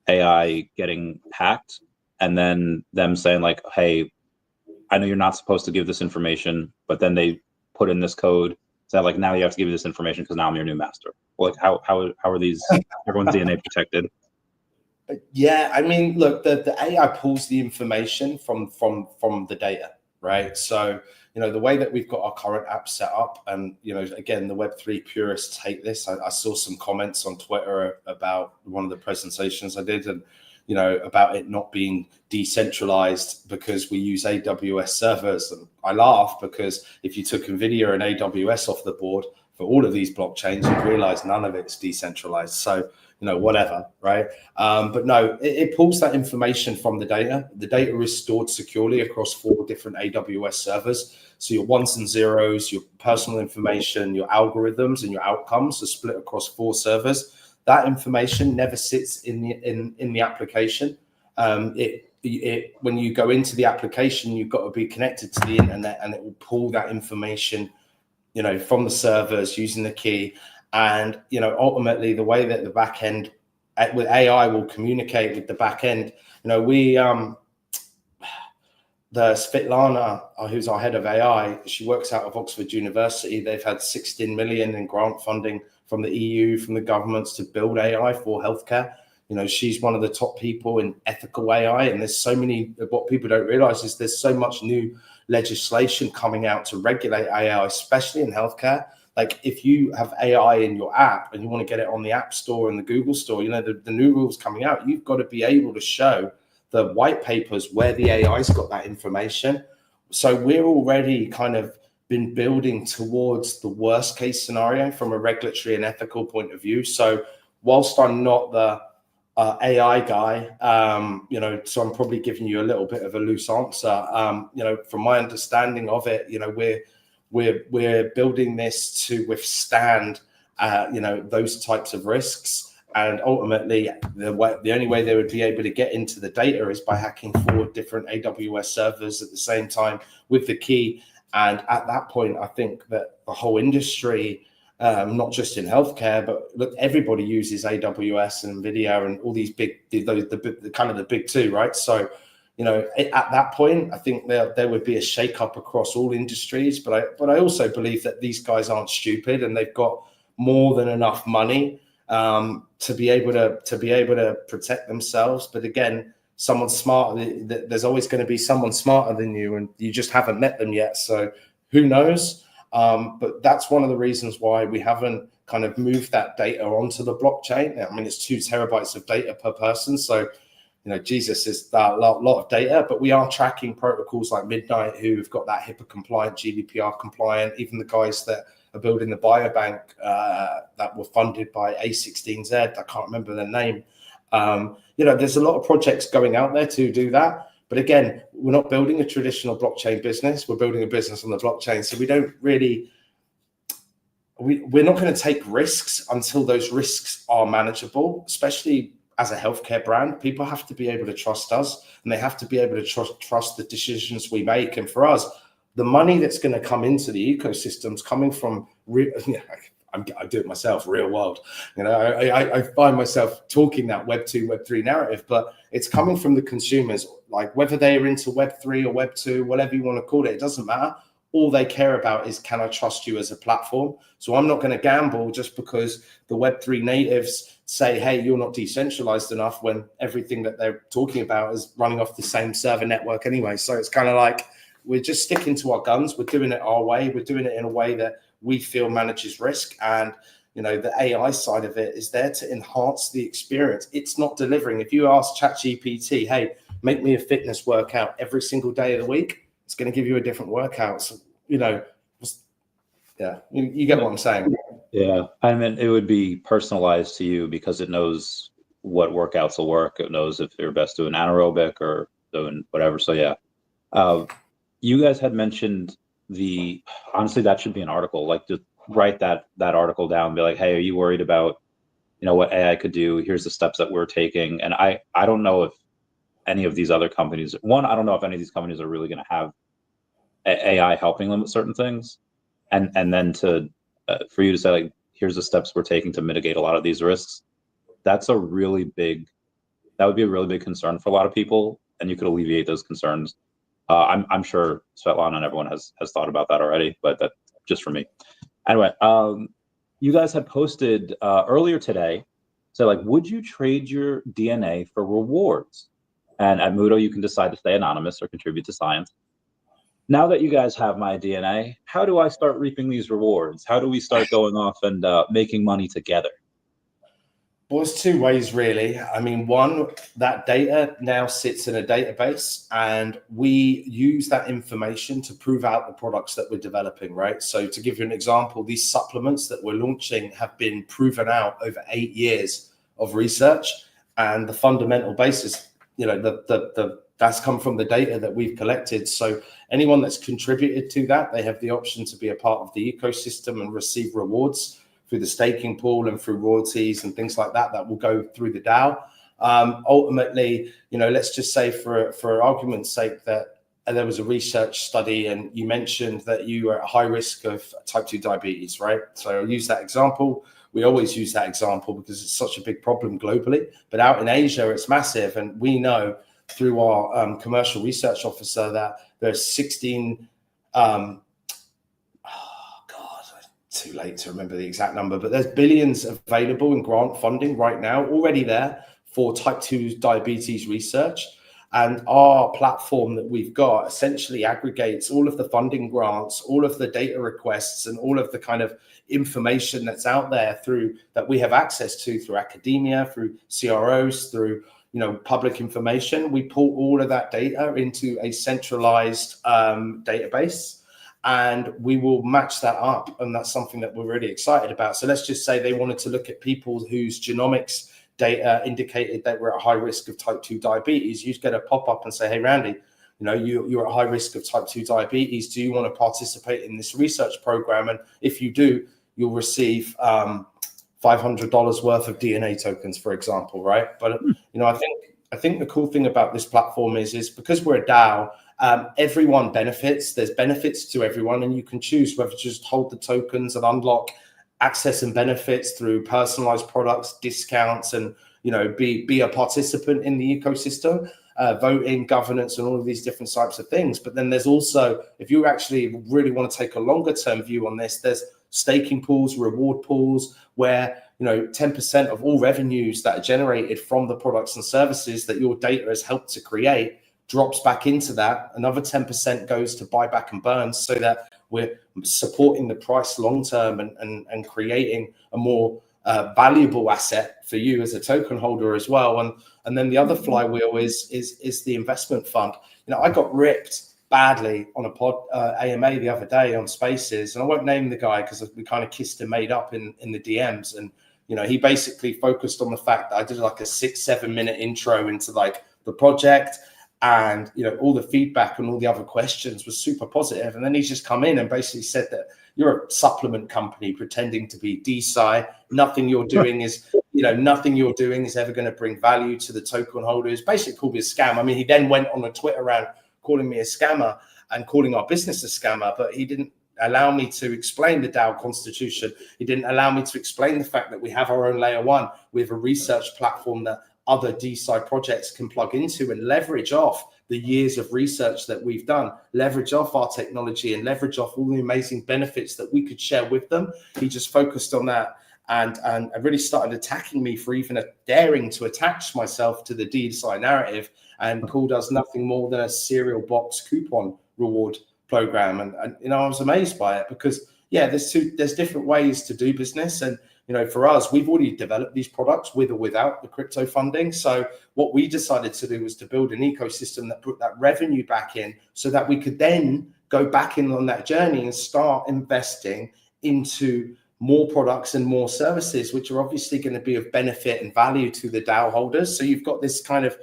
AI getting hacked and then them saying, like, hey, I know you're not supposed to give this information, but then they put in this code that, like, now you have to give me this information because now I'm your new master? Like, how are these everyone's DNA protected? Yeah, I mean, look, the AI pulls the information from the data, right? So, the way that we've got our current app set up, and, again, the Web3 purists hate this. I saw some comments on Twitter about one of the presentations I did, and, about it not being decentralized because we use AWS servers. And I laugh because if you took NVIDIA and AWS off the board for all of these blockchains, you'd realize none of it's decentralized. So, whatever, right? But no, it pulls that information from the data. The data is stored securely across 4 different AWS servers. So your ones and zeros, your personal information, your algorithms, and your outcomes are split across 4 servers. That information never sits in the application. When you go into the application, you've got to be connected to the internet, and it will pull that information, from the servers using the key. And, ultimately the way that the back end with AI will communicate with the back end, the Svetlana, who's our head of AI, she works out of Oxford University. They've had 16 million in grant funding from the EU, from the governments, to build AI for healthcare. she's one of the top people in ethical AI. And there's so many, what people don't realize is there's so much new legislation coming out to regulate AI, especially in healthcare. Like if you have AI in your app and you want to get it on the App Store and the Google Store, the new rules coming out, you've got to be able to show the white papers where the AI's got that information. So we're already kind of been building towards the worst case scenario from a regulatory and ethical point of view. So whilst I'm not the AI guy, so I'm probably giving you a little bit of a loose answer. From my understanding of it, we're building this to withstand, those types of risks. And ultimately, the only way they would be able to get into the data is by hacking 4 different AWS servers at the same time with the key. And at that point, I think that the whole industry, not just in healthcare, but look, everybody uses AWS and NVIDIA and all these the kind of the big two, right? So, at that point, I think there would be a shakeup across all industries. But I also believe that these guys aren't stupid and they've got more than enough money to be able to protect themselves. But again, someone smart, there's always going to be someone smarter than you, and you just haven't met them yet. So who knows? But that's one of the reasons why we haven't kind of moved that data onto the blockchain. I mean, it's 2 terabytes of data per person. So, Jesus is a lot of data, but we are tracking protocols like Midnight, who've got that HIPAA compliant, GDPR compliant, even the guys that are building the biobank that were funded by A16Z. I can't remember their name. There's a lot of projects going out there to do that. But again, we're not building a traditional blockchain business. We're building a business on the blockchain. So we don't really, we're not going to take risks until those risks are manageable, especially as a healthcare brand. People have to be able to trust us, and they have to be able to trust the decisions we make. And for us, the money that's going to come into the ecosystems coming from, I do it myself, real world. I find myself talking that Web 2, Web 3 narrative, but it's coming from the consumers, like whether they're into Web 3 or Web 2, whatever you want to call it, it doesn't matter. All they care about is, can I trust you as a platform? So I'm not going to gamble just because the Web 3 natives say, hey, you're not decentralized enough, when everything that they're talking about is running off the same server network anyway. So it's kind of like, we're just sticking to our guns. We're doing it our way. We're doing it in a way that we feel manages risk. And, the AI side of it is there to enhance the experience. It's not delivering. If you ask ChatGPT, hey, make me a fitness workout every single day of the week, it's going to give you a different workout. So, you get what I'm saying. Yeah. I mean, it would be personalized to you because it knows what workouts will work. It knows if you're best doing anaerobic or doing whatever. So yeah. You guys had mentioned honestly, that should be an article, like just write that article down and be like, hey, are you worried about, what AI could do? Here's the steps that we're taking. And I don't know if any of these other companies, I don't know if any of these companies are really going to have AI helping them with certain things. And then for you to say, like, here's the steps we're taking to mitigate a lot of these risks. That would be a really big concern for a lot of people. And you could alleviate those concerns. I'm sure Svetlana and everyone has thought about that already, but that's just for me. Anyway, you guys had posted earlier today, so like, would you trade your DNA for rewards? And at Muhdo, you can decide to stay anonymous or contribute to science. Now that you guys have my DNA, how do I start reaping these rewards? How do we start going off and making money together? Well, it's 2 ways, really. I mean, one, that data now sits in a database, and we use that information to prove out the products that we're developing, right? So to give you an example, these supplements that we're launching have been proven out over 8 years of research, and the fundamental basis, that's come from the data that we've collected. So anyone that's contributed to that, they have the option to be a part of the ecosystem and receive rewards through the staking pool and through royalties and things like that will go through the DAO. Ultimately, let's just say for argument's sake that there was a research study and you mentioned that you are at high risk of type 2 diabetes, right? So I'll use that example. We always use that example because it's such a big problem globally, but out in Asia, it's massive. And we know through our commercial research officer that there's 16, too late to remember the exact number, but there's billions available in grant funding right now already there for type 2 diabetes research. And our platform that we've got essentially aggregates all of the funding grants, all of the data requests, and all of the kind of information that's out there that we have access to through academia, through CROs, through public information. We pull all of that data into a centralized database, and we will match that up. And that's something that we're really excited about. So let's just say they wanted to look at people whose genomics data indicated that we're at high risk of type 2 diabetes. You just get a pop-up and say, hey, Randy, you're at high risk of type 2 diabetes. Do you want to participate in this research program? And if you do, you'll receive $500 worth of DNA tokens, for example, right? But I think the cool thing about this platform is because we're a DAO, everyone benefits. There's benefits to everyone, and you can choose whether to just hold the tokens and unlock access and benefits through personalized products, discounts, and be a participant in the ecosystem, voting, governance, and all of these different types of things. But then there's also, if you actually really want to take a longer term view on this, there's staking pools, reward pools, where 10% of all revenues that are generated from the products and services that your data has helped to create drops back into that. Another 10% goes to buyback and burn, so that we're supporting the price long term and creating a more valuable asset for you as a token holder as well. And then the other flywheel is the investment fund. I got ripped badly on a AMA the other day on Spaces, and I won't name the guy because we kind of kissed and made up in the DMs. And he basically focused on the fact that I did like a 6-7 minute intro into like the project, and all the feedback and all the other questions was super positive. And then he's just come in and basically said that you're a supplement company pretending to be DeSci. Nothing you're doing is ever going to bring value to the token holders. Basically called me a scam. I mean, he then went on a Twitter around calling me a scammer and calling our business a scammer, but he didn't allow me to explain the DAO constitution. He didn't allow me to explain the fact that we have our own layer one. We have a research platform that other DeSci projects can plug into and leverage off the years of research that we've done, leverage off our technology, and leverage off all the amazing benefits that we could share with them. He just focused on that and really started attacking me for even daring to attach myself to the DeSci narrative, and called us nothing more than a cereal box coupon reward program. And I was amazed by it, because there's different ways to do business. And for us, we've already developed these products with or without the crypto funding. So what we decided to do was to build an ecosystem that put that revenue back in, so that we could then go back in on that journey and start investing into more products and more services, which are obviously going to be of benefit and value to the DAO holders. So you've got this kind of,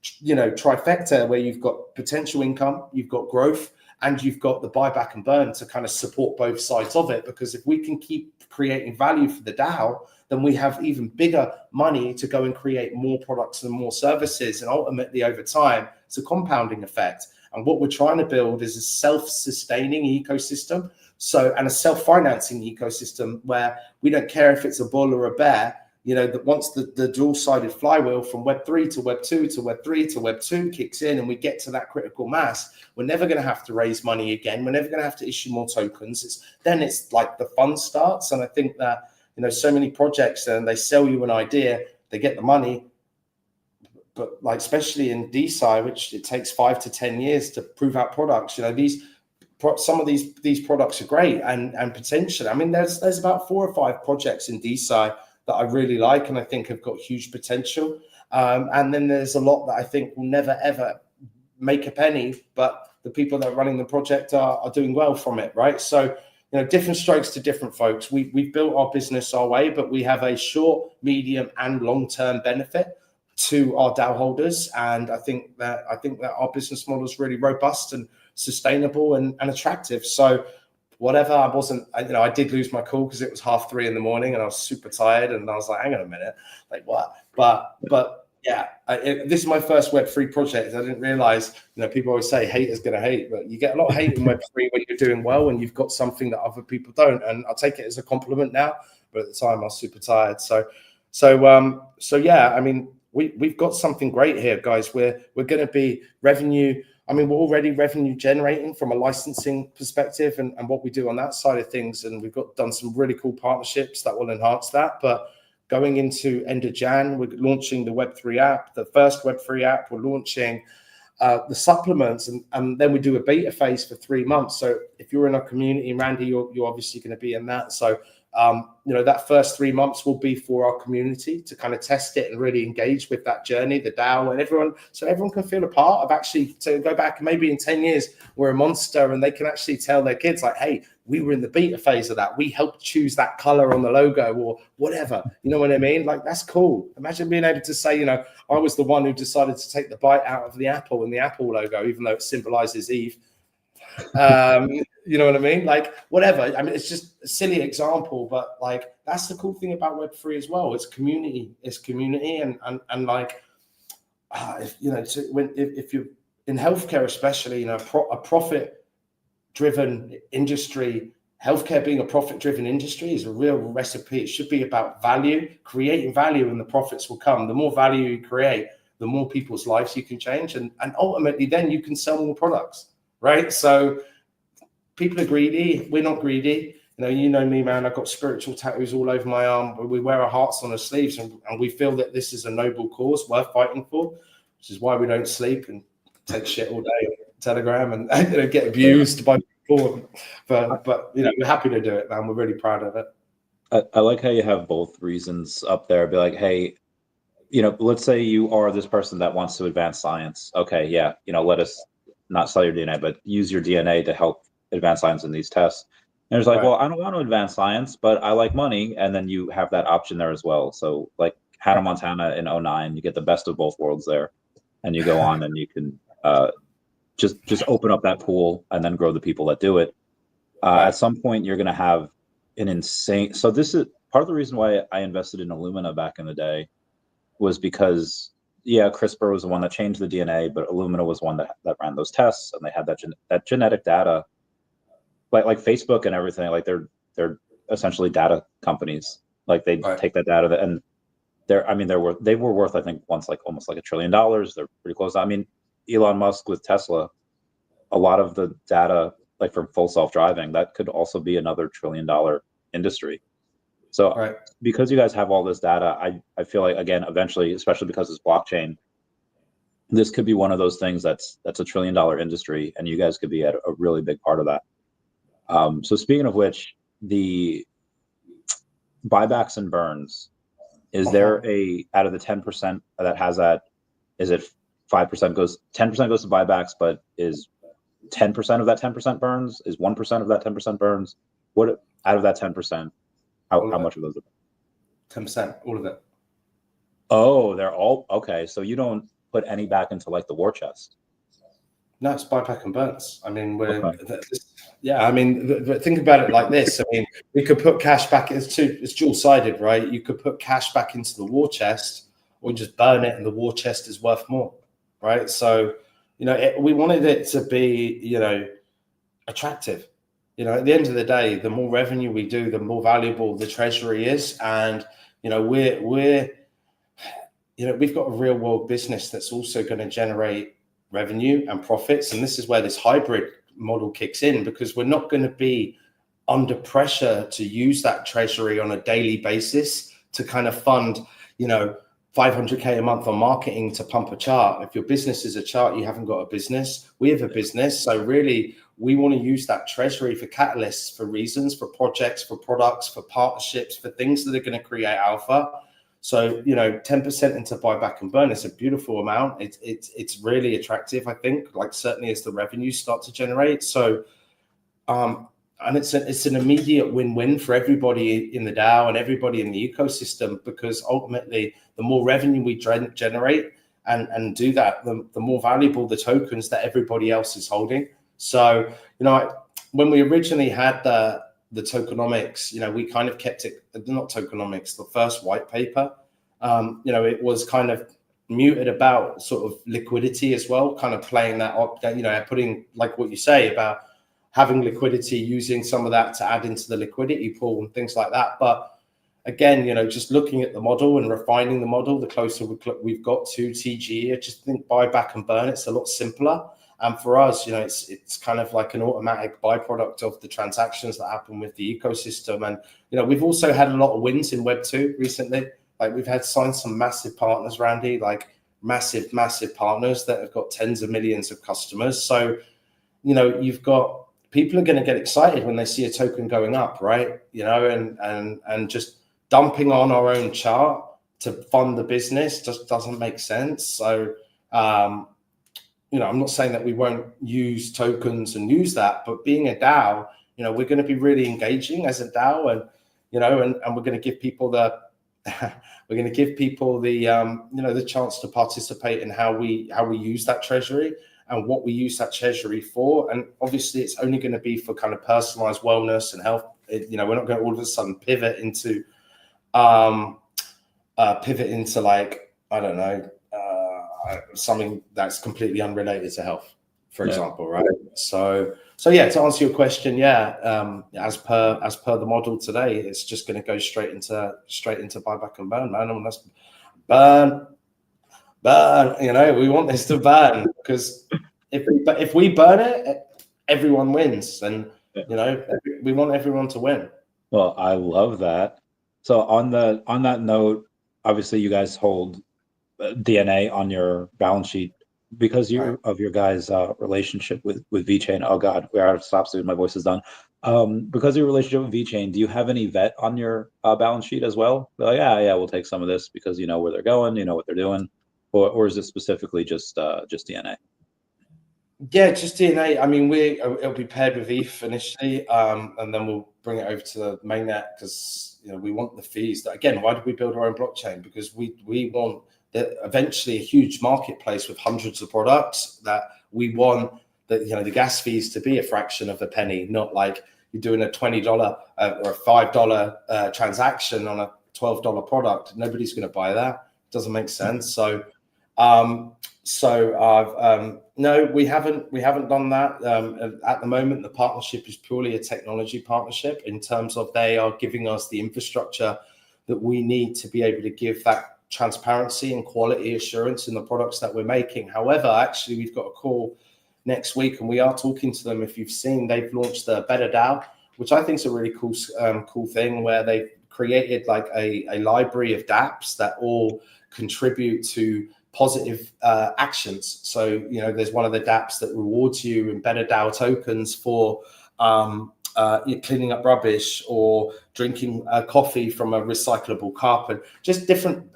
trifecta where you've got potential income, you've got growth, and you've got the buyback and burn to kind of support both sides of it. Because if we can keep creating value for the DAO, then we have even bigger money to go and create more products and more services. And ultimately, over time, it's a compounding effect. And what we're trying to build is a self-sustaining ecosystem, and a self-financing ecosystem where we don't care if it's a bull or a bear. That once the dual-sided flywheel from Web 3 to Web 2 to Web 3 to Web 2 kicks in, and we get to that critical mass, we're never going to have to raise money again. We're never going to have to issue more tokens. It's like the fun starts. And I think that, so many projects, and they sell you an idea, they get the money, but like, especially in DeSci, which it takes 5 to 10 years to prove out products, some of these products are great and potential. I mean, there's about 4 or 5 projects in DeSci that I really like and I think have got huge potential. And then there's a lot that I think will never, ever make a penny, but the people that are running the project are doing well from it, right? So, different strokes to different folks. We've built our business our way, but we have a short, medium, and long-term benefit to our DAO holders. And I think that our business model is really robust and sustainable and attractive. So whatever, I did lose my cool because it was 3:30 in the morning and I was super tired, and I was like, hang on a minute, like what? But yeah, this is my first Web3 project. I didn't realize, people always say haters gonna hate, but you get a lot of hate in Web3 when you're doing well and you've got something that other people don't. And I'll take it as a compliment now, but at the time I was super tired. So yeah, I mean, we've got something great here, guys. We're going to be revenue. I mean, we're already revenue generating from a licensing perspective and what we do on that side of things. And we've done some really cool partnerships that will enhance that. But going into end of Jan, we're launching the Web3 app, the first Web3 app. We're launching the supplements, and then we do a beta phase for 3 months. So if you're in our community, Randy, you're obviously going to be in that. So that first 3 months will be for our community to kind of test it and really engage with that journey, the DAO, and everyone, so everyone can feel a part of actually, to go back maybe in 10 years, we're a monster, and they can actually tell their kids like, hey, we were in the beta phase of that. We helped choose that color on the logo or whatever. You know what I mean? Like, that's cool. Imagine being able to say, I was the one who decided to take the bite out of the apple and the Apple logo, even though it symbolizes Eve. You know what I mean? Like, whatever. I mean, it's just a silly example, but like, that's the cool thing about Web3 as well. It's community. It's community, and like, if you're in healthcare, especially, a profit-driven industry, healthcare being a profit-driven industry is a real recipe. It should be about value, creating value, and the profits will come. The more value you create, the more people's lives you can change, and ultimately, then you can sell more products. Right? So people are greedy. We're not greedy. You know me, man. I've got spiritual tattoos all over my arm. We wear our hearts on our sleeves, and we feel that this is a noble cause worth fighting for, which is why we don't sleep and take shit all day on Telegram and get abused by people. But we're happy to do it, man. We're really proud of it. I like how you have both reasons up there. Be like, hey, let's say you are this person that wants to advance science. Okay, yeah, let us not sell your DNA, but use your DNA to help advance science in these tests. And it's like, well, I don't want to advance science, but I like money. And then you have that option there as well. So like Hannah Montana in 2009, you get the best of both worlds there. And you go on and you can just open up that pool and then grow the people that do it. At some point, you're going to have an insane... So this is part of the reason why I invested in Illumina back in the day, was because CRISPR was the one that changed the DNA, but Illumina was one that ran those tests, and they had that genetic data, like Facebook and everything. Like they're essentially data companies. Like they take that data and they were worth, I think, once like almost like $1 trillion. They're pretty close. I mean, Elon Musk with Tesla, a lot of the data, like from full self-driving, that could also be another $1 trillion industry. So because you guys have all this data, I feel like, again, eventually, especially because it's blockchain, this could be one of those things that's $1 trillion industry, and you guys could be at a really big part of that. So speaking of which, the buybacks and burns, is there out of the 10% that has that, is it 10% goes to buybacks, but is 10% of that 10% burns? Is 1% of that 10% burns? What out of that 10%? How much of those are 10%? All of it. Oh, they're all okay. So you don't put any back into like the war chest? No, it's buyback and burns. I mean, think about it like this. I mean, we could put cash back. It's dual-sided, right? You could put cash back into the war chest, or just burn it, and the war chest is worth more, right? So, we wanted it to be, attractive. At the end of the day, the more revenue we do, the more valuable the treasury is, and we've got a real world business that's also going to generate revenue and profits. And this is where this hybrid model kicks in, because we're not going to be under pressure to use that treasury on a daily basis to kind of fund, $500K a month on marketing to pump a chart. If your business is a chart, you haven't got a business. We have a business. So really, we want to use that treasury for catalysts, for reasons, for projects, for products, for partnerships, for things that are going to create alpha. So, 10% into buyback and burn is a beautiful amount. It's really attractive, I think, like certainly as the revenues start to generate. So, and it's an immediate win-win for everybody in the DAO and everybody in the ecosystem, because ultimately the more revenue we generate and do that, the more valuable the tokens that everybody else is holding. So, when we originally had the tokenomics, we kind of kept it, not tokenomics, the first white paper, it was kind of muted about sort of liquidity as well, kind of playing that up, putting like what you say about having liquidity, using some of that to add into the liquidity pool and things like that. But again, just looking at the model and refining the model, the closer we've got to TGE, I just think buy back and burn, it's a lot simpler. And for us, it's kind of like an automatic byproduct of the transactions that happen with the ecosystem. And, we've also had a lot of wins in Web2 recently. Like we've had signed some massive partners, Randy, like massive partners that have got tens of millions of customers. So, you've got people are going to get excited when they see a token going up, right? And just dumping on our own chart to fund the business just doesn't make sense. So, I'm not saying that we won't use tokens and use that, but being a DAO, we're going to be really engaging as a DAO, and and we're going to give people the the chance to participate in how we use that treasury and what we use that treasury for. And obviously, it's only going to be for kind of personalized wellness and health. We're not going to all of a sudden pivot into like, I don't know, something that's completely unrelated to health, for example, right? So yeah, to answer your question, as per the model today, it's just going to go straight into buyback and burn, man. And that's burn. We want this to burn, because if we burn it, everyone wins, and we want everyone to win. Well, I love that. So on that note, obviously you guys hold DNA on your balance sheet because of your guys' relationship with VeChain. Oh God, we're out of stop soon. My voice is done. Because of your relationship with VeChain, do you have any vet on your balance sheet as well? Like, yeah, we'll take some of this because you know where they're going, you know what they're doing, or is it specifically just DNA? Yeah, just DNA. I mean, it'll be paired with ETH initially, and then we'll bring it over to the mainnet because we want the fees. Again, why did we build our own blockchain? Because we want eventually a huge marketplace with hundreds of products that we want the gas fees to be a fraction of a penny, not like you're doing a $20 or a $5 transaction on a $12 product. Nobody's going to buy that. It doesn't make sense. So no, we haven't done that. At the moment, the partnership is purely a technology partnership in terms of they are giving us the infrastructure that we need to be able to give that transparency and quality assurance in the products that we're making. However, actually, we've got a call next week, and we are talking to them. If you've seen, they've launched the Better DAO, which I think is a really cool thing, where they've created like a library of dApps that all contribute to positive actions. So there's one of the dApps that rewards you in Better DAO tokens for cleaning up rubbish or drinking coffee from a recyclable cup, and just different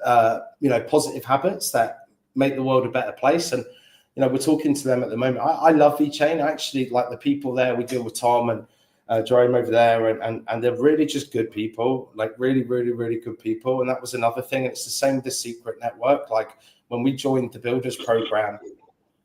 positive habits that make the world a better place. And we're talking to them at the moment. I love VeChain. I actually like the people there. We deal with Tom and Jerome over there, and they're really just good people, like really, really, really good people. And that was another thing. It's the same with the Secret Network. Like when we joined the Builders Program,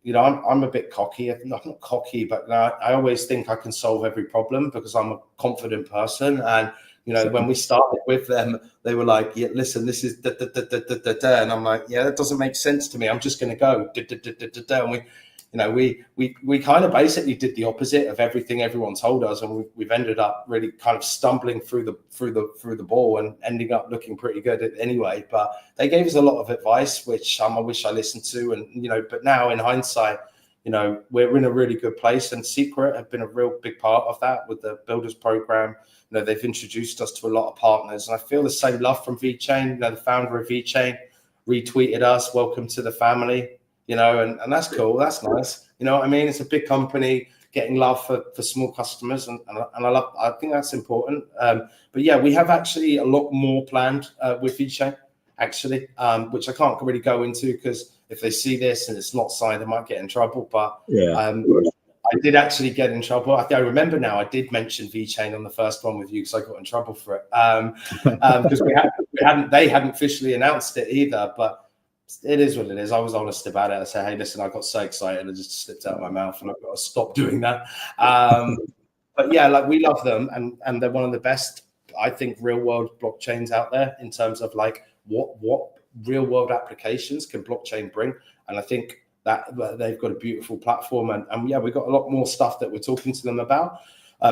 I'm a bit cocky. I'm not cocky, but I always think I can solve every problem because I'm a confident person. And when we started with them, they were like, "Yeah, listen, this is da, da, da, da, da, da, da." And I'm like, "Yeah, that doesn't make sense to me. I'm just going to go da, da, da, da, da, da." And we kind of basically did the opposite of everything everyone told us, and we've ended up really kind of stumbling through the ball and ending up looking pretty good anyway. But they gave us a lot of advice, which I wish I listened to, and but now in hindsight, we're in a really good place, and Secret have been a real big part of that with the Builders Program. They've introduced us to a lot of partners, and I feel the same love from VeChain. The founder of VeChain retweeted us, "Welcome to the family." And that's cool. That's nice. What I mean? It's a big company getting love for small customers, and I think that's important. But yeah, we have actually a lot more planned with VeChain, actually, which I can't really go into because if they see this and it's not signed, I might get in trouble. But I did actually get in trouble. I remember now. I did mention VeChain on the first one with you because I got in trouble for it because they hadn't officially announced it either, but. It is what it is. I was honest about it. I said, "Hey, listen, I got so excited, it just slipped out of my mouth, and I've got to stop doing that." But yeah, like we love them, and they're one of the best, I think, real world blockchains out there in terms of like what real world applications can blockchain bring. And I think that they've got a beautiful platform, and yeah, we've got a lot more stuff that we're talking to them about.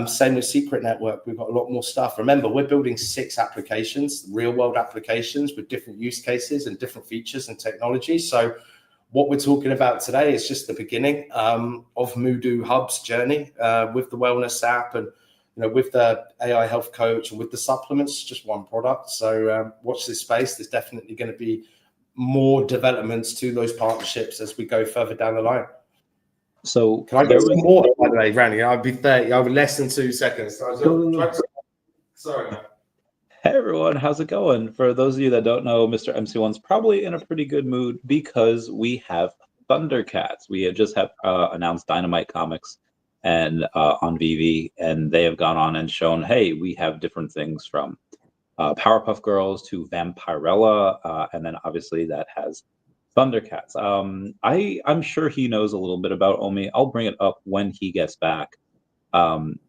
Same with Secret Network. We've got a lot more stuff. Remember, we're building 6 applications, real world applications with different use cases and different features and technology. So what we're talking about today is just the beginning of Muhdo Hub's journey with the wellness app and with the AI health coach and with the supplements, just one product. So watch this space. There's definitely going to be more developments to those partnerships as we go further down the line. So can I get some water, by the way, Randy? I'll be 30. I'll be less than 2 seconds. Sorry, man. Hey everyone, how's it going? For those of you that don't know, Mr. MC1's probably in a pretty good mood because we have Thundercats. We have just announced Dynamite Comics and on VV, and they have gone on and shown, hey, we have different things from Powerpuff Girls to Vampirella, and then obviously that has Thundercats. I'm sure he knows a little bit about Omi. I'll bring it up when he gets back.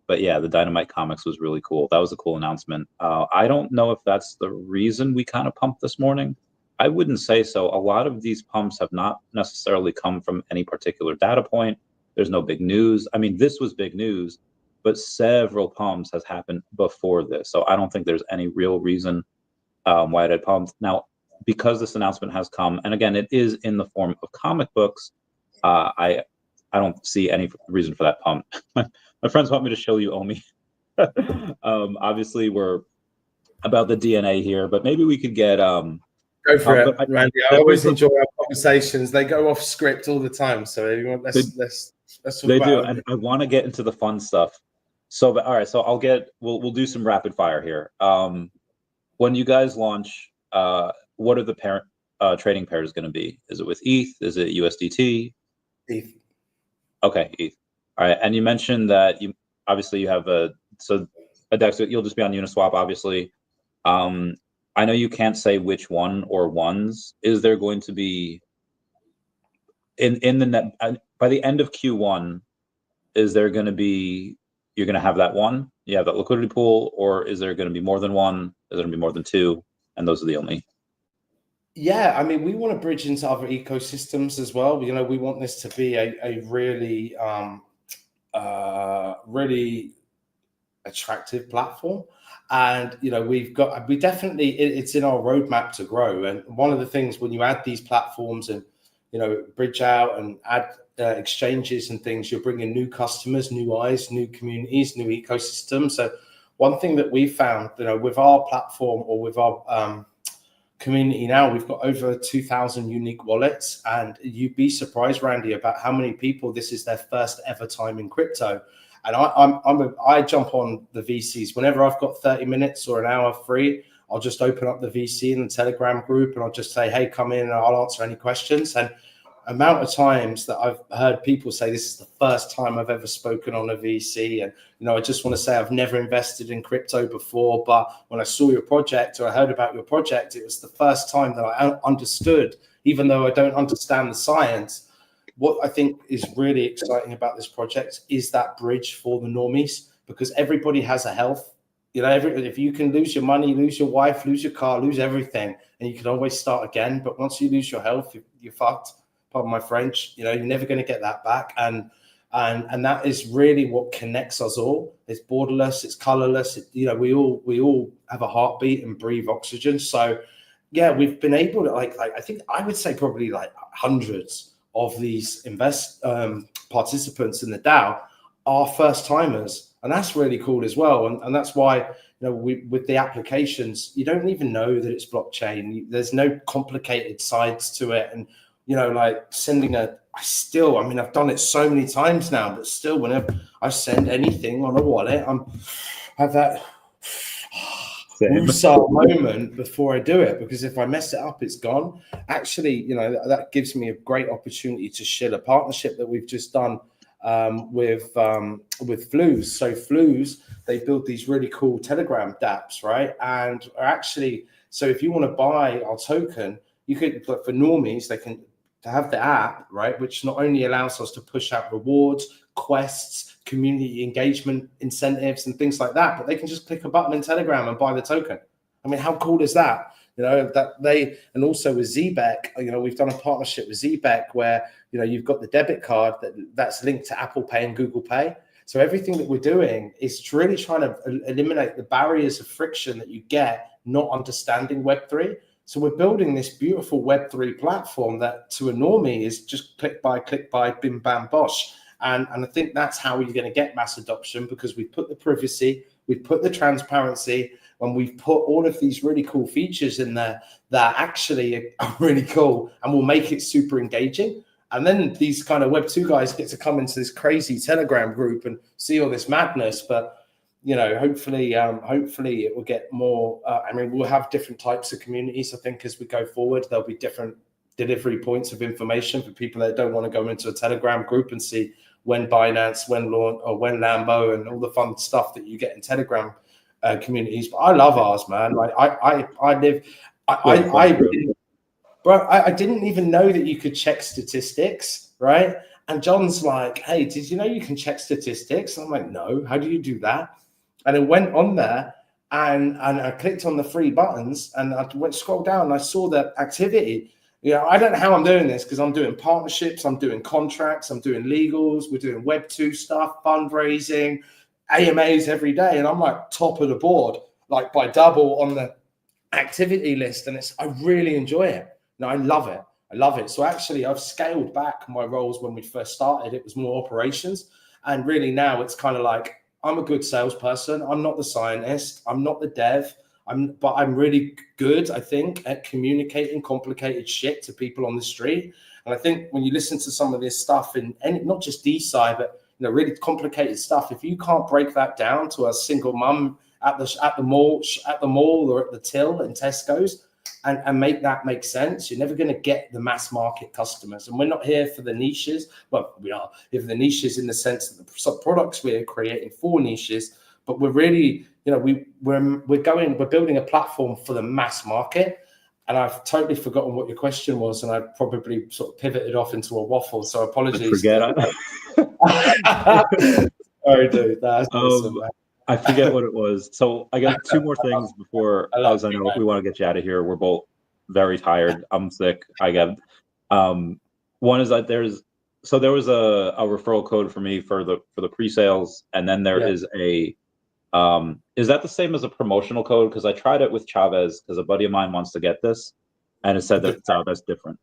But yeah, the Dynamite Comics was really cool. That was a cool announcement. I don't know if that's the reason we kind of pumped this morning. I wouldn't say so. A lot of these pumps have not necessarily come from any particular data point. There's no big news. I mean, this was big news, but several pumps has happened before this. So I don't think there's any real reason why it had pumped. Now, because this announcement has come, and again, it is in the form of comic books, I don't see any reason for that pump. My friends want me to show you Omi. Obviously, we're about the DNA here, but maybe we could get go for it, Randy. I always enjoy our conversations. They go off script all the time, so let's they do, and I want to get into the fun stuff. So, but all right, so we'll do some rapid fire here. When you guys launch, what are the parent trading pairs going to be? Is it with ETH? Is it USDT? ETH. Okay, ETH. All right, and you mentioned that you have a DEX. You'll just be on Uniswap, obviously. I know you can't say which one or ones. Is there going to be in the net by the end of Q1? Is there going to be you're going to have that one? You have that liquidity pool, or is there going to be more than one? Is there going to be more than two? And those are the only. Yeah, I mean, we want to bridge into other ecosystems as well. We want this to be a really really attractive platform, and we definitely it's in our roadmap to grow. And one of the things when you add these platforms and bridge out and add exchanges and things, you're bringing new customers, new eyes, new communities, new ecosystems. So one thing that we found, with our platform or with our community now, we've got over 2,000 unique wallets, and you'd be surprised, Randy, about how many people this is their first ever time in crypto. And I jump on the VCs whenever I've got 30 minutes or an hour free. I'll just open up the VC in the Telegram group and I'll just say, hey, come in and I'll answer any questions. And amount of times that I've heard people say this is the first time I've ever spoken on a VC, and I just want to say I've never invested in crypto before, but when I saw your project or I heard about your project, it was the first time that I understood, even though I don't understand the science. What I think is really exciting about this project is that bridge for the normies, because everybody has a health. If you can lose your money, lose your wife, lose your car, lose everything, and you can always start again. But once you lose your health, you're fucked. Pardon my French. You're never going to get that back. And that is really what connects us all. It's borderless. It's colorless. We all have a heartbeat and breathe oxygen. So yeah, we've been able to I think I would say probably hundreds of these participants in the DAO are first timers, and that's really cool as well. And that's why with the applications, you don't even know that it's blockchain. There's no complicated sides to it, and sending I've done it so many times now, but still, whenever I send anything on a wallet, I have that moment before I do it, because if I mess it up, it's gone. Actually, that gives me a great opportunity to share a partnership that we've just done with Flues. So Flues, they build these really cool Telegram dApps, right? And actually, so if you want to buy our token, you could, but for normies, they can have the app, right, which not only allows us to push out rewards, quests, community engagement incentives and things like that, but they can just click a button in Telegram and buy the token. I mean, how cool is that? And also with ZBEC, we've done a partnership with ZBEC where you've got the debit card that's linked to Apple Pay and Google Pay. So everything that we're doing is really trying to eliminate the barriers of friction that you get not understanding Web3. So we're building this beautiful Web3 platform that to a normie is just click by, bim, bam, bosh. And I think that's how you're going to get mass adoption, because we've put the privacy, we've put the transparency, and we've put all of these really cool features in there that actually are really cool and will make it super engaging. And then these kind of Web2 guys get to come into this crazy Telegram group and see all this madness. But hopefully it will get more. We'll have different types of communities. I think as we go forward, there'll be different delivery points of information for people that don't want to go into a Telegram group and see when Binance, when Launch, or when Lambo, and all the fun stuff that you get in Telegram communities. But I love ours, man. Like I didn't even know that you could check statistics, right? And John's like, hey, did you know you can check statistics? And I'm like, no, how do you do that? And I went on there and I clicked on the three buttons and I went scroll down and I saw the activity. I don't know how I'm doing this, because I'm doing partnerships, I'm doing contracts, I'm doing legals, we're doing Web2 stuff, fundraising, AMAs every day. And I'm like top of the board, like by double on the activity list. And I really enjoy it. No, I love it. I love it. So actually I've scaled back my roles. When we first started, it was more operations. And really now it's kind of like, I'm a good salesperson. I'm not the scientist. I'm not the dev. But I'm really good, I think, at communicating complicated shit to people on the street. And I think when you listen to some of this stuff, and not just DeSci, but really complicated stuff, if you can't break that down to a single mum at the mall or at the till in Tesco's, and make that make sense, you're never going to get the mass market customers. And we're not here for the niches. Well, we are here for the niches in the sense that the products we're creating for niches, but we're really, we're building a platform for the mass market. And I've totally forgotten what your question was, and I probably sort of pivoted off into a waffle. So apologies. Forget it. Sorry, dude. That's awesome, man. I forget what it was. So I got two more things before, as I know we want to get you out of here. We're both very tired. I'm sick. I get. One is that there was a referral code for me for the pre-sales, and then there is a. Is that the same as a promotional code? Because I tried it with Chavez, because a buddy of mine wants to get this, and it said that that's different.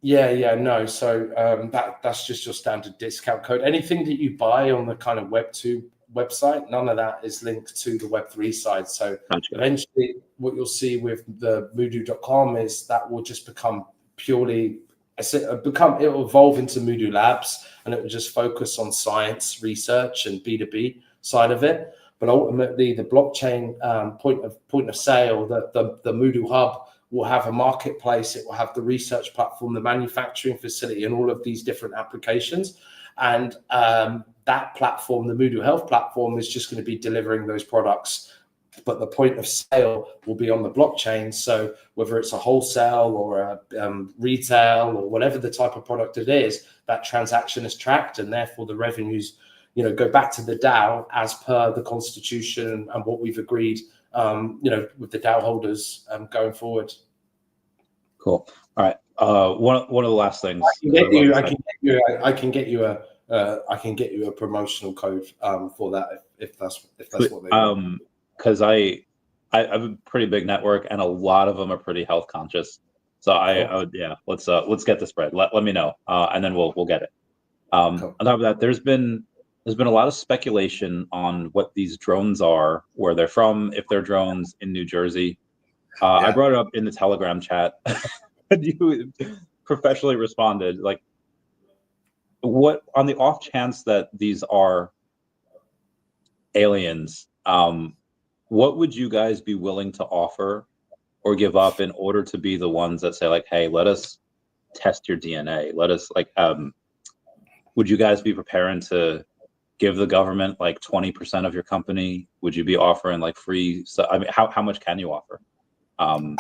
No. So that's just your standard discount code. Anything that you buy on the kind of Web2 website, none of that is linked to the Web3 side. So eventually what you'll see with the Muhdo.com is that will just become purely, it'll evolve into Muhdo Labs, and it will just focus on science, research, and B2B side of it. But ultimately the blockchain point of sale, the Muhdo Hub will have a marketplace, it will have the research platform, the manufacturing facility, and all of these different applications. And that platform, the Muhdo Health platform, is just going to be delivering those products, but the point of sale will be on the blockchain. So whether it's a wholesale or a retail or whatever the type of product it is, that transaction is tracked, and therefore the revenues, go back to the DAO as per the constitution and what we've agreed, with the DAO holders going forward. Cool. All right. One of the last things I can get you a promotional code for that if that's what they want. Because I have a pretty big network, and a lot of them are pretty health conscious. So I would, let's get the spread. Let me know, and then we'll get it. On top of that, there's been a lot of speculation on what these drones are, where they're from, if they're drones in New Jersey. I brought it up in the Telegram chat, and you professionally responded, like, what, on the off chance that these are aliens, what would you guys be willing to offer or give up in order to be the ones that say, like, hey, let us test your DNA? Let us, like, would you guys be preparing to give the government like 20% of your company? Would you be offering like free? So I mean, how much can you offer? And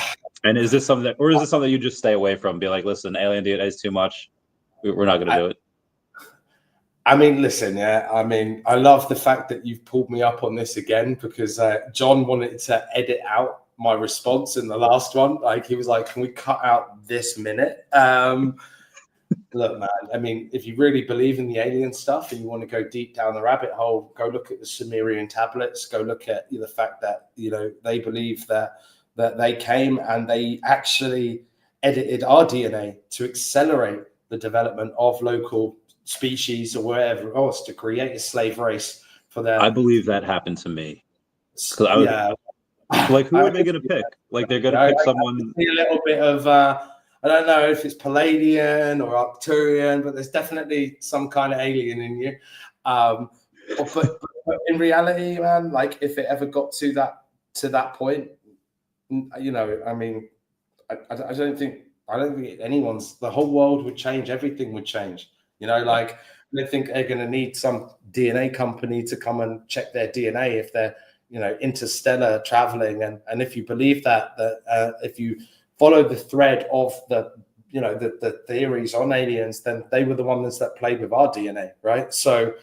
is this something you just stay away from? Be like, listen, alien DNA is too much. We're not going to do it. I mean, listen, I love the fact that you've pulled me up on this again, because John wanted to edit out my response in the last one. Like, he was like, can we cut out this minute? Look, man, I mean, if you really believe in the alien stuff and you want to go deep down the rabbit hole, go look at the Sumerian tablets, go look at the fact that, they believe that that they came and they actually edited our DNA to accelerate the development of local species or wherever else to create a slave race for their. I believe that happened to me. Yeah. Like, who are they going to pick? Like, they're going to pick someone. A little bit of, I don't know if it's Palladian or Arcturian, but there's definitely some kind of alien in you. But in reality, man, like if it ever got to that point, you know, I mean, I don't think the whole world would change. Everything would change. You know, like they think they're going to need some DNA company to come and check their DNA if they're, you know, interstellar traveling. And if you believe that if you follow the thread of the, you know, the theories on aliens, then they were the ones that played with our DNA, right? So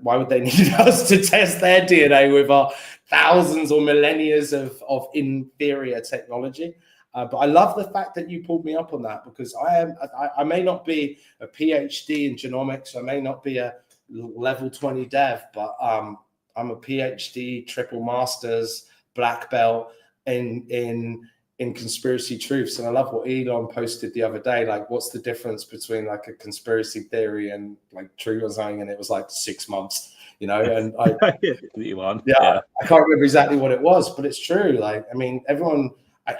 why would they need us to test their DNA with our thousands or millennia of inferior technology? But I love the fact that you pulled me up on that, because I may not be a PhD in genomics, I may not be a level 20 dev, but I'm a PhD, triple masters, black belt in conspiracy truths. And I love what Elon posted the other day. Like, what's the difference between like a conspiracy theory and like truth or something? And it was like 6 months, you know. And Elon. Yeah, I can't remember exactly what it was, but it's true. Like, I mean, everyone.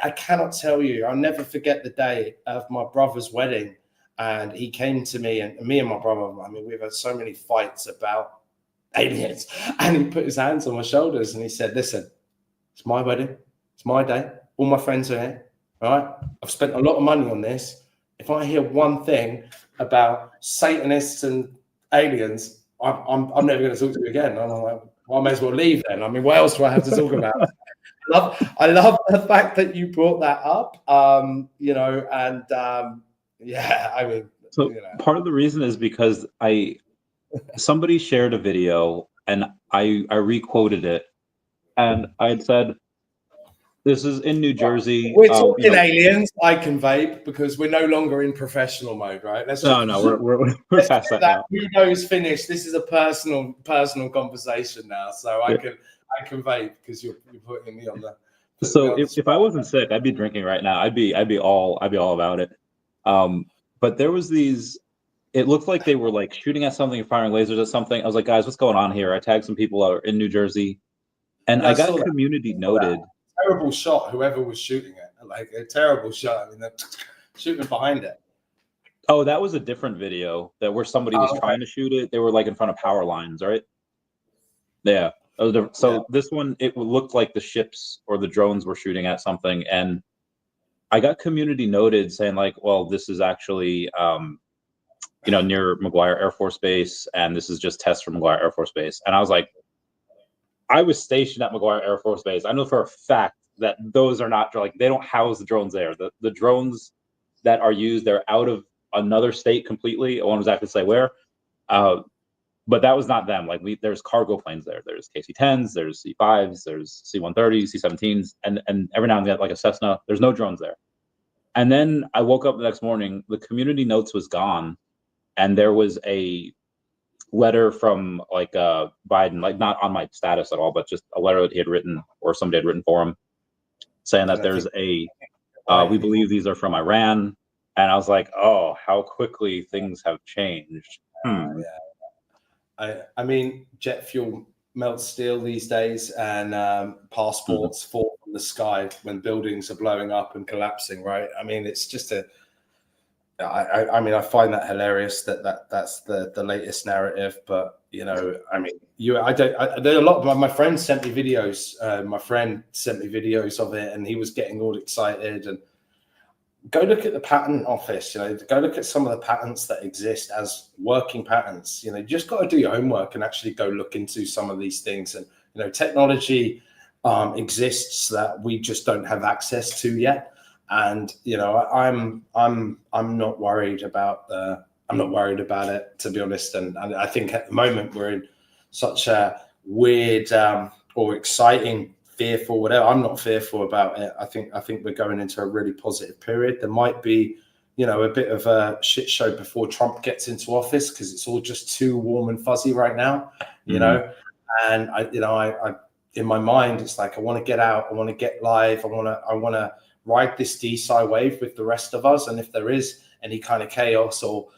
I cannot tell you. I'll never forget the day of my brother's wedding, and he came to me, and me and my brother. I mean, we've had so many fights about aliens, and he put his hands on my shoulders and he said, "Listen, it's my wedding, it's my day. All my friends are here. All right, I've spent a lot of money on this. If I hear one thing about Satanists and aliens, I'm never going to talk to you again." And I'm like, "Well, I may as well leave then. I mean, what else do I have to talk about?" I love the fact that you brought that up, you know, and yeah, I mean, so you know. Part of the reason is because somebody shared a video and I requoted it, and I had said, "This is in New Jersey." We're talking aliens. I can vape because we're no longer in professional mode, right? We're past that now. Muhdo's finished. This is a personal conversation now, so I can vape because you're putting me on the. So if I wasn't sick, I'd be drinking right now. I'd be all about it. But there was these. It looked like they were like shooting at something, firing lasers at something. I was like, guys, what's going on here? I tagged some people out in New Jersey, and I got community noted. Terrible shot, whoever was shooting it. Like a terrible shot. I mean, they're shooting behind it. Oh, that was a different video where somebody was trying to shoot it. They were like in front of power lines, right? Yeah. So this one, it looked like the ships or the drones were shooting at something, and I got community noted saying like, well, this is actually, you know, near McGuire Air Force Base, and this is just tests from McGuire Air Force Base. And I was like, I was stationed at McGuire Air Force Base. I know for a fact that those are not, like, they don't house the drones there. The drones that are used, they're out of another state completely. I won't exactly say where. But that was not them. Like, there's cargo planes there. There's KC-10s, there's C-5s, there's C-130s, C-17s, and every now and then, like a Cessna. There's no drones there. And then I woke up the next morning, the community notes was gone, and there was a letter from like Biden, like not on my status at all, but just a letter that he had written or somebody had written for him, saying that there's we believe these are from Iran. And I was like, oh, how quickly things have changed. Yeah. I mean, jet fuel melts steel these days, and passports fall from the sky when buildings are blowing up and collapsing, right? I mean, it's just I mean, I find that hilarious that's the latest narrative, but you know, I mean, there are a lot of my friends sent me videos. My friend sent me videos of it, and he was getting all excited. And go look at the patent office. You know, go look at some of the patents that exist as working patents. You know, you just got to do your homework and actually go look into some of these things. And you know, technology exists that we just don't have access to yet. And you know, I'm not worried about it, to be honest. And I think at the moment we're in such a weird or exciting, fearful, whatever. I'm not fearful about it. I think we're going into a really positive period. There might be, you know, a bit of a shit show before Trump gets into office because it's all just too warm and fuzzy right now, you know. And in my mind, it's like I want to get out, I want to get live, I want to ride this DeSci wave with the rest of us. And if there is any kind of chaos or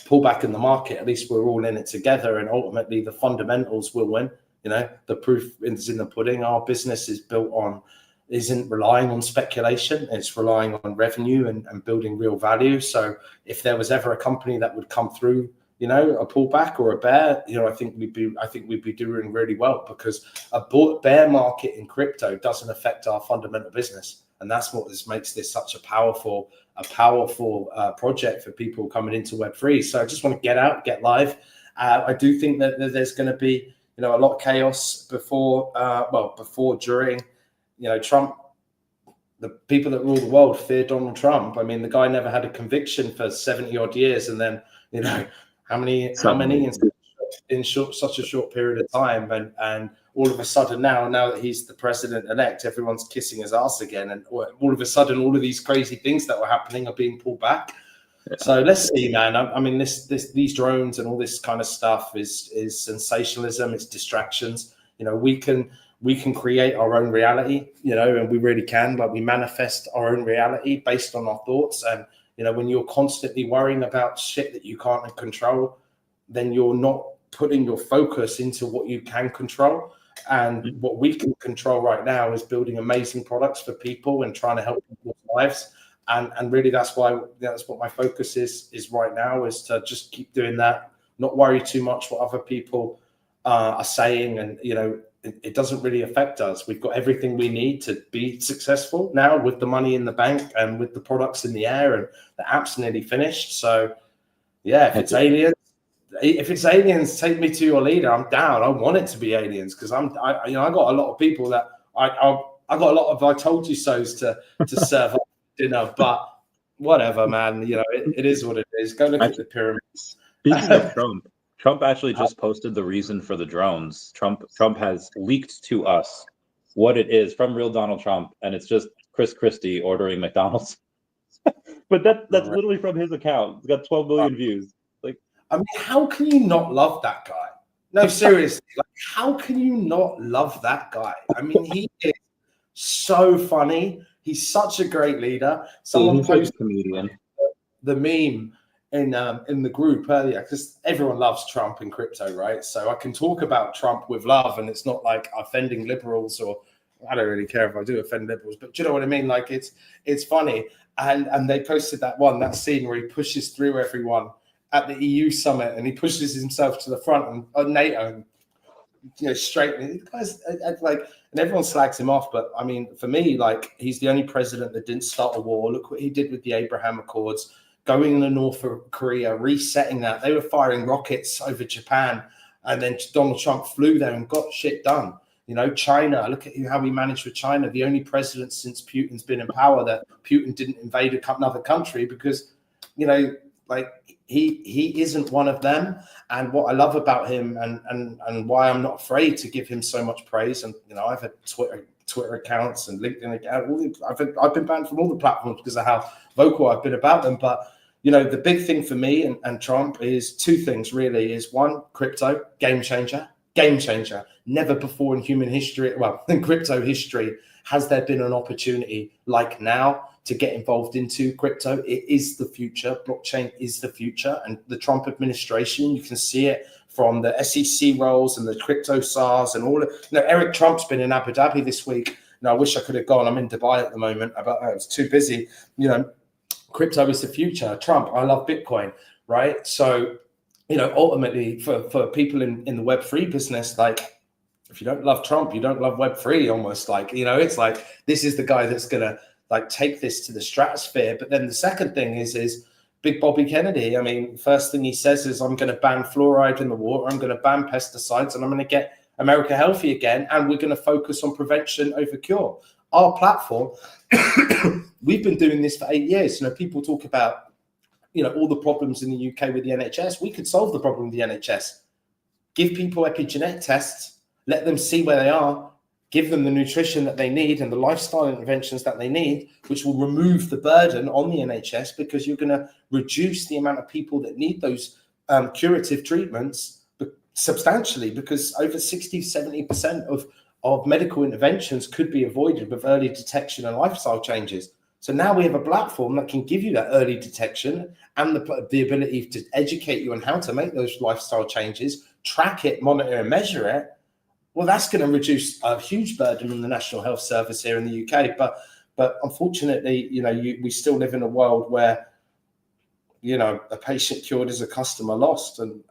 pull back in the market, at least we're all in it together, and ultimately the fundamentals will win. The proof is in the pudding. Our business isn't relying on speculation. It's relying on revenue and building real value. So if there was ever a company that would come through, a pullback or a bear, I think we'd be doing really well, because a bear market in crypto doesn't affect our fundamental business. And that's what makes this such a powerful project for people coming into Web3. So I just want to get out, get live. I do think that there's going to be, a lot of chaos before, during, Trump. The people that rule the world fear Donald Trump. I mean, the guy never had a conviction for 70 odd years, and then, how many in such a short period of time, and all of a sudden now that he's the president-elect, everyone's kissing his ass again, and all of a sudden all of these crazy things that were happening are being pulled back. Yeah. So let's see, man. I mean, these drones and all this kind of stuff is sensationalism. It's distractions. We can create our own reality, and we really can. Like, we manifest our own reality based on our thoughts. And when you're constantly worrying about shit that you can't control, then you're not putting your focus into what you can control. And what we can control right now is building amazing products for people and trying to help people's lives. And really, that's what my focus is right now, is to just keep doing that, not worry too much what other people are saying. And, it doesn't really affect us. We've got everything we need to be successful now, with the money in the bank and with the products in the air, and the app's nearly finished. So yeah, if it's aliens, take me to your leader. I'm down. I want it to be aliens, because I got a lot of people that I got a lot of I told you so's to serve up dinner, but whatever, man. It is what it is. Go look at the pyramids. Speaking of Trump actually just posted the reason for the drones. Trump has leaked to us what it is from real Donald Trump, and it's just Chris Christie ordering McDonald's. But that's literally from his account. It's got 12 million views. I mean, how can you not love that guy? No, seriously, how can you not love that guy? I mean, he is so funny. He's such a great leader. Someone posted comedian the meme in the group earlier, because everyone loves Trump in crypto, right? So I can talk about Trump with love, and it's not like offending liberals, or I don't really care if I do offend liberals, but do you know what I mean? Like, it's funny. And they posted that scene where he pushes through everyone at the EU summit, and he pushes himself to the front and NATO, straight. And guys, and everyone slags him off. But I mean, for me, he's the only president that didn't start a war. Look what he did with the Abraham Accords, going to North Korea, resetting that. They were firing rockets over Japan, and then Donald Trump flew there and got shit done. China, look at how we managed with China. The only president since Putin's been in power that Putin didn't invade another country, because, he isn't one of them. And what I love about him, and why I'm not afraid to give him so much praise, and I've had Twitter accounts and LinkedIn accounts. I've been banned from all the platforms because of how vocal I've been about them. But the big thing for me and Trump is two things, really. Is one, crypto, game changer. Never before in human history, in crypto history, has there been an opportunity like now to get involved into crypto. It is the future. Blockchain is the future. And the Trump administration, you can see it from the SEC roles and the crypto SARS and all. Eric Trump's been in Abu Dhabi this week. I wish I could have gone. I'm in Dubai at the moment, but I was too busy. Crypto is the future. Trump, I love Bitcoin, right? So, ultimately for people in the Web3 business, if you don't love Trump, you don't love Web3 almost. It's like, this is the guy that's going to take this to the stratosphere. But then the second thing is Big Bobby Kennedy. I mean, first thing he says is, I'm going to ban fluoride in the water. I'm going to ban pesticides, and I'm going to get America healthy again. And we're going to focus on prevention over cure. Our platform, we've been doing this for 8 years. People talk about, all the problems in the UK with the NHS. We could solve the problem with the NHS. Give people epigenetic tests, let them see where they are, give them the nutrition that they need and the lifestyle interventions that they need, which will remove the burden on the NHS, because you're going to reduce the amount of people that need those curative treatments substantially, because over 60-70% of medical interventions could be avoided with early detection and lifestyle changes. So now we have a platform that can give you that early detection and the ability to educate you on how to make those lifestyle changes, track it, monitor and measure it. Well, that's going to reduce a huge burden on the National Health Service here in the UK. But unfortunately, we still live in a world where, a patient cured is a customer lost. And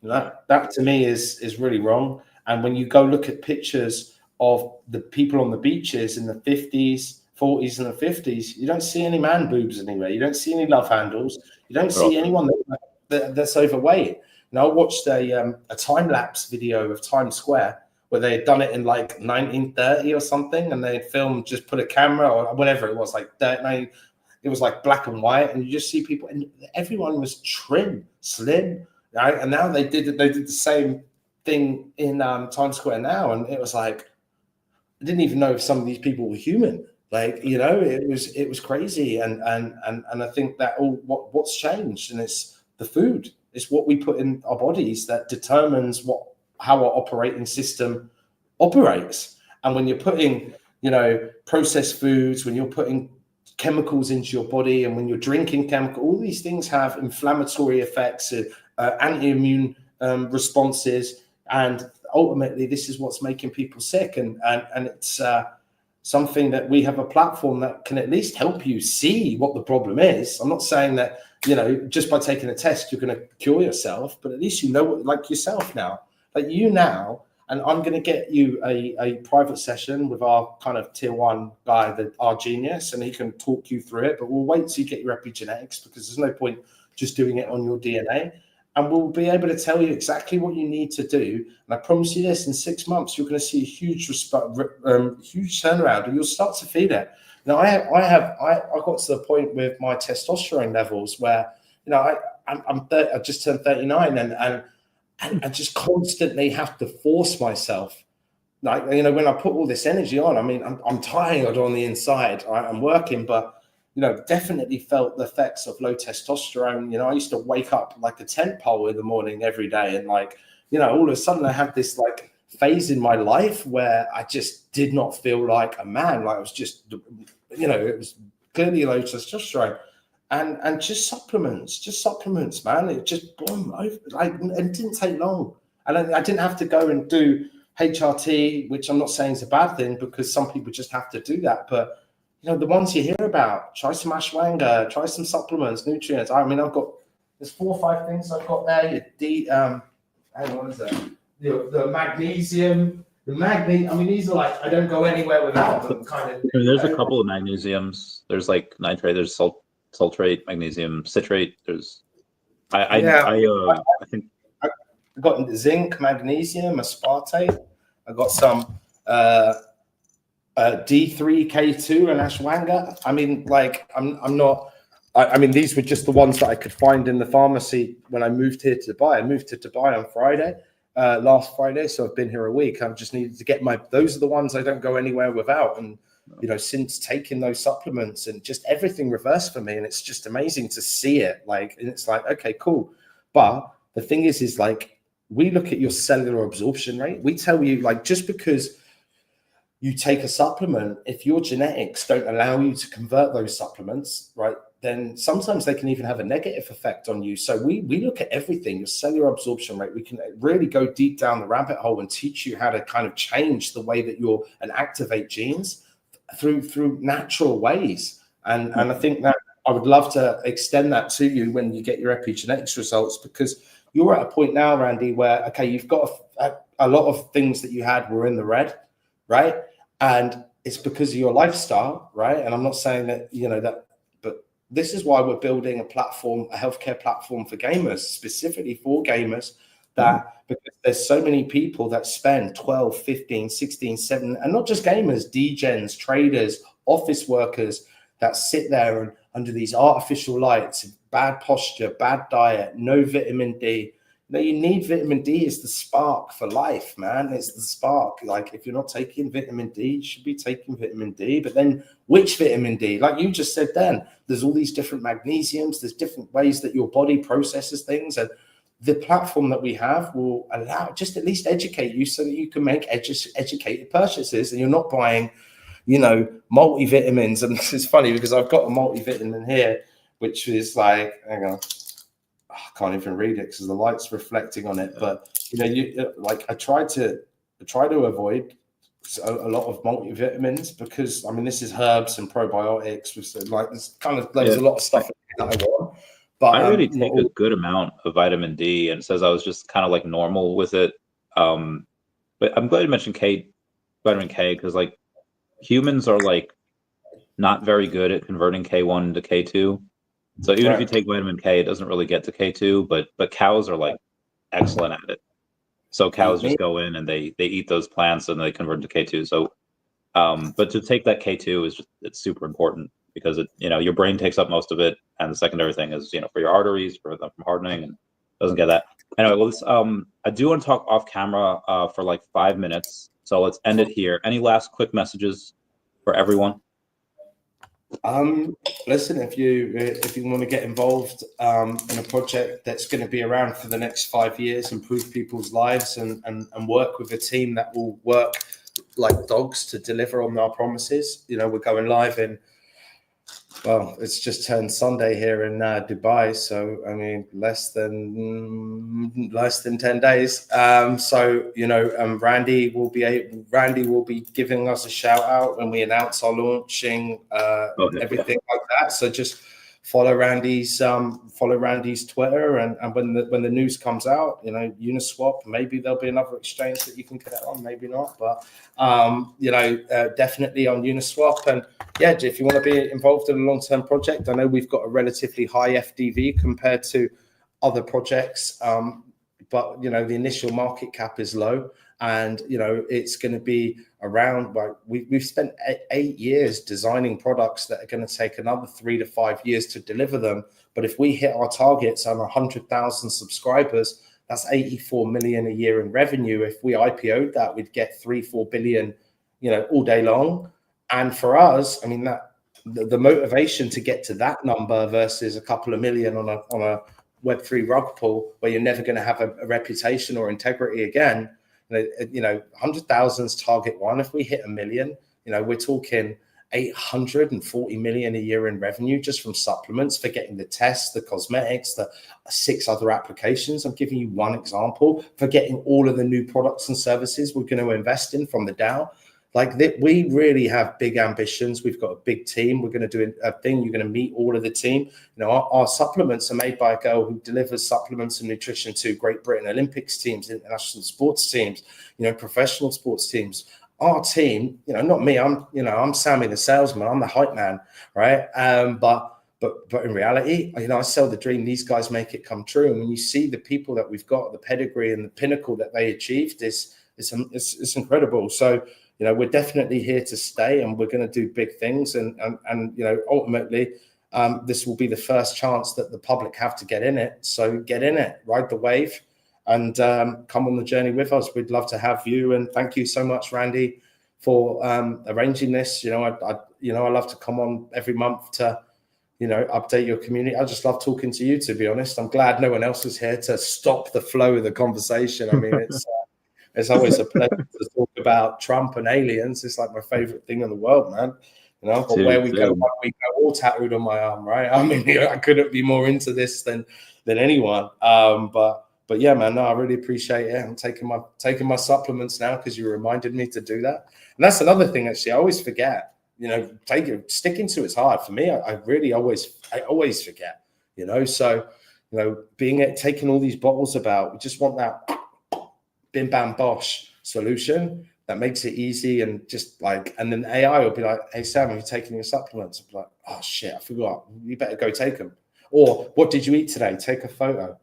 that to me is really wrong. And when you go look at pictures of the people on the beaches in the 50s, 40s and the 50s, you don't see any man boobs anywhere. You don't see any love handles. You don't see anyone that's overweight. I watched a time-lapse video of Times Square where they had done it in like 1930 or something, and they had filmed, just put a camera or whatever it was, it was like black and white, and you just see people, and everyone was trim, slim, right? And now they did the same thing in Times Square now, and it was like, I didn't even know if some of these people were human. It was crazy, and I think that what's changed, and it's the food. It's what we put in our bodies that determines how our operating system operates. And when you're putting, processed foods, when you're putting chemicals into your body, and when you're drinking chemical, all these things have inflammatory effects, anti-immune responses, and ultimately this is what's making people sick. And it's something that we have a platform that can at least help you see what the problem is. I'm not saying that, just by taking a test, you're going to cure yourself, but at least like yourself now, and I'm going to get you a private session with our kind of tier 1 guy, our genius, and he can talk you through it, but we'll wait till you get your epigenetics, because there's no point just doing it on your DNA. And we'll be able to tell you exactly what you need to do. And I promise you this, in 6 months, you're going to see a huge turnaround, and you'll start to feel it. Now, I got to the point with my testosterone levels where, I just turned 39, and I just constantly have to force myself. When I put all this energy on, I'm tired on the inside. I'm working, but definitely felt the effects of low testosterone. I used to wake up like a tent pole in the morning every day, and all of a sudden I had this phase in my life where I just did not feel like a man. I was just, it was clearly low testosterone, and just supplements, man. It just boom, it didn't take long, and I didn't have to go and do HRT, which I'm not saying is a bad thing, because some people just have to do that, but the ones you hear about, try some ashwagandha, try some supplements, nutrients. There's 4 or 5 things I've got there. What is that? The magnesium, these are I don't go anywhere without them, kind of. There's a couple of magnesiums. There's nitrate, there's sultrate, magnesium, citrate. There's, I think I got zinc, magnesium, aspartate. I got some D3K2 and ashwagandha. These were just the ones that I could find in the pharmacy when I moved here to Dubai. I moved to Dubai on Friday, last Friday, so I've been here a week. I've just needed to get those are the ones I don't go anywhere without. And since taking those supplements, and just everything reversed for me, and it's just amazing to see it. And it's okay, cool. But the thing is we look at your cellular absorption rate. We tell you, just because you take a supplement, if your genetics don't allow you to convert those supplements, right, then sometimes they can even have a negative effect on you. So we look at everything, your cellular absorption rate. We can really go deep down the rabbit hole and teach you how to kind of change the way that and activate genes through natural ways. And I think that I would love to extend that to you when you get your epigenetics results, because you're at a point now, Randy, where, okay, you've got a lot of things that you had were in the red, right? And it's because of your lifestyle, right? And I'm not saying that, but this is why we're building a platform, a healthcare platform for gamers, specifically for gamers, because there's so many people that spend 12, 15, 16, 17, and not just gamers, degens, traders, office workers that sit there and under these artificial lights, bad posture, bad diet, no vitamin D. You need vitamin D. It's the spark for life, man. It's the spark. If you're not taking vitamin D, you should be taking vitamin D. But then which vitamin D? Like you just said then, there's all these different magnesiums. There's different ways that your body processes things. And the platform that we have will allow just at least educate you so that you can make educated purchases, and you're not buying, multivitamins. And this is funny because I've got a multivitamin here, which is like, hang on, I can't even read it because the light's reflecting on it. But I try to avoid a lot of multivitamins because this is herbs and probiotics. There's a lot of stuff that I want. But I already take a good amount of vitamin D, and it says I was just kind of like normal with it. But I'm glad you mentioned vitamin K, because like humans are like not very good at converting K1 to K2. So even if you take vitamin K, it doesn't really get to K2, but cows are like excellent at it. So cows just go in and they eat those plants and they convert to K2. So, but to take that K2 it's super important, because your brain takes up most of it, and the secondary thing is for your arteries, for them from hardening, and doesn't get that. Anyway, well, I do want to talk off camera for like 5 minutes, so let's end it here. Any last quick messages for everyone? Listen, if you want to get involved in a project that's going to be around for the next 5 years, improve people's lives, and work with a team that will work like dogs to deliver on our promises. We're going live in, it's just turned Sunday here in Dubai, so less than 10 days. Randy will be giving us a shout out when we announce our launching, everything like that. So just follow Randy's Twitter, and when the news comes out, Uniswap, maybe there'll be another exchange that you can connect on, maybe not, but definitely on Uniswap. And yeah, if you want to be involved in a long-term project, I know we've got a relatively high FDV compared to other projects, but the initial market cap is low, and it's going to be around, like we've spent 8 years designing products that are going to take another 3 to 5 years to deliver them. But if we hit our targets on 100,000 subscribers, that's 84 million a year in revenue. If we IPO'd that, we'd get 3-4 billion, all day long. And for us, that the motivation to get to that number versus a couple of million on a Web3 rug pull, where you're never going to have a reputation or integrity again. 100,000's target one. If we hit 1 million, we're talking 840 million a year in revenue just from supplements, for getting the tests, the cosmetics, the 6 other applications. I'm giving you one example, for getting all of the new products and services we're going to invest in from the DAO. Like that, we really have big ambitions. We've got a big team. We're going to do a thing. You're going to meet all of the team. Our supplements are made by a girl who delivers supplements and nutrition to Great Britain Olympics teams, international sports teams, professional sports teams. Our team, not me. I'm Sammy the salesman. I'm the hype man, right? But in reality, I sell the dream. These guys make it come true. And when you see the people that we've got, the pedigree and the pinnacle that they achieved, it's incredible. So. We're definitely here to stay, and we're going to do big things. And ultimately, this will be the first chance that the public have to get in it. So get in it, ride the wave, and come on the journey with us. We'd love to have you. And thank you so much, Randy, for arranging this. I love to come on every month to, update your community. I just love talking to you, to be honest. I'm glad no one else is here to stop the flow of the conversation. It's always a pleasure to talk about Trump and aliens. It's like my favorite thing in the world, man. But where we go, all tattooed on my arm, right? I couldn't be more into this than anyone. But yeah, man, no, I really appreciate it. I'm taking my supplements now because you reminded me to do that. And that's another thing, actually, I always forget. Sticking to it's hard for me. I always forget. So taking all these bottles about, we just want that bim bam bosh solution that makes it easy, and just like, and then AI will be like, hey Sam, are you taking your supplements? I'll be like, oh shit, I forgot. You better go take them. Or what did you eat today? Take a photo.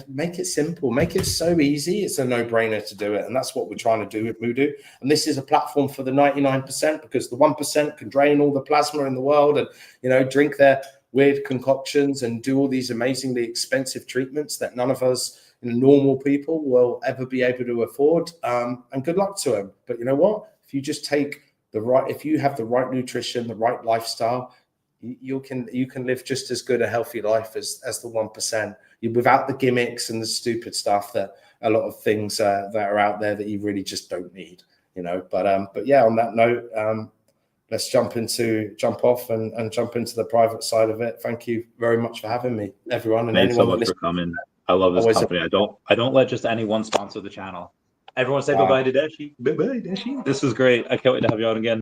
Make it simple, make it so easy. It's a no-brainer to do it, and that's what we're trying to do with Muhdo. And this is a platform for the 99%, because the 1% can drain all the plasma in the world and drink their weird concoctions and do all these amazingly expensive treatments that none of us normal people will ever be able to afford, and good luck to them. But you know what? If you just if you have the right nutrition, the right lifestyle, you can live just as good a healthy life as the 1%. without the gimmicks and the stupid stuff that a lot of things that are out there that you really just don't need, you know. But yeah, on that note, let's jump off and jump into the private side of it. Thank you very much for having me, everyone. And Thanks so anyone much for coming. I love this company. I don't let just anyone sponsor the channel. Everyone say bye-bye to DeSci. Bye-bye, DeSci. This was great. I can't wait to have you on again.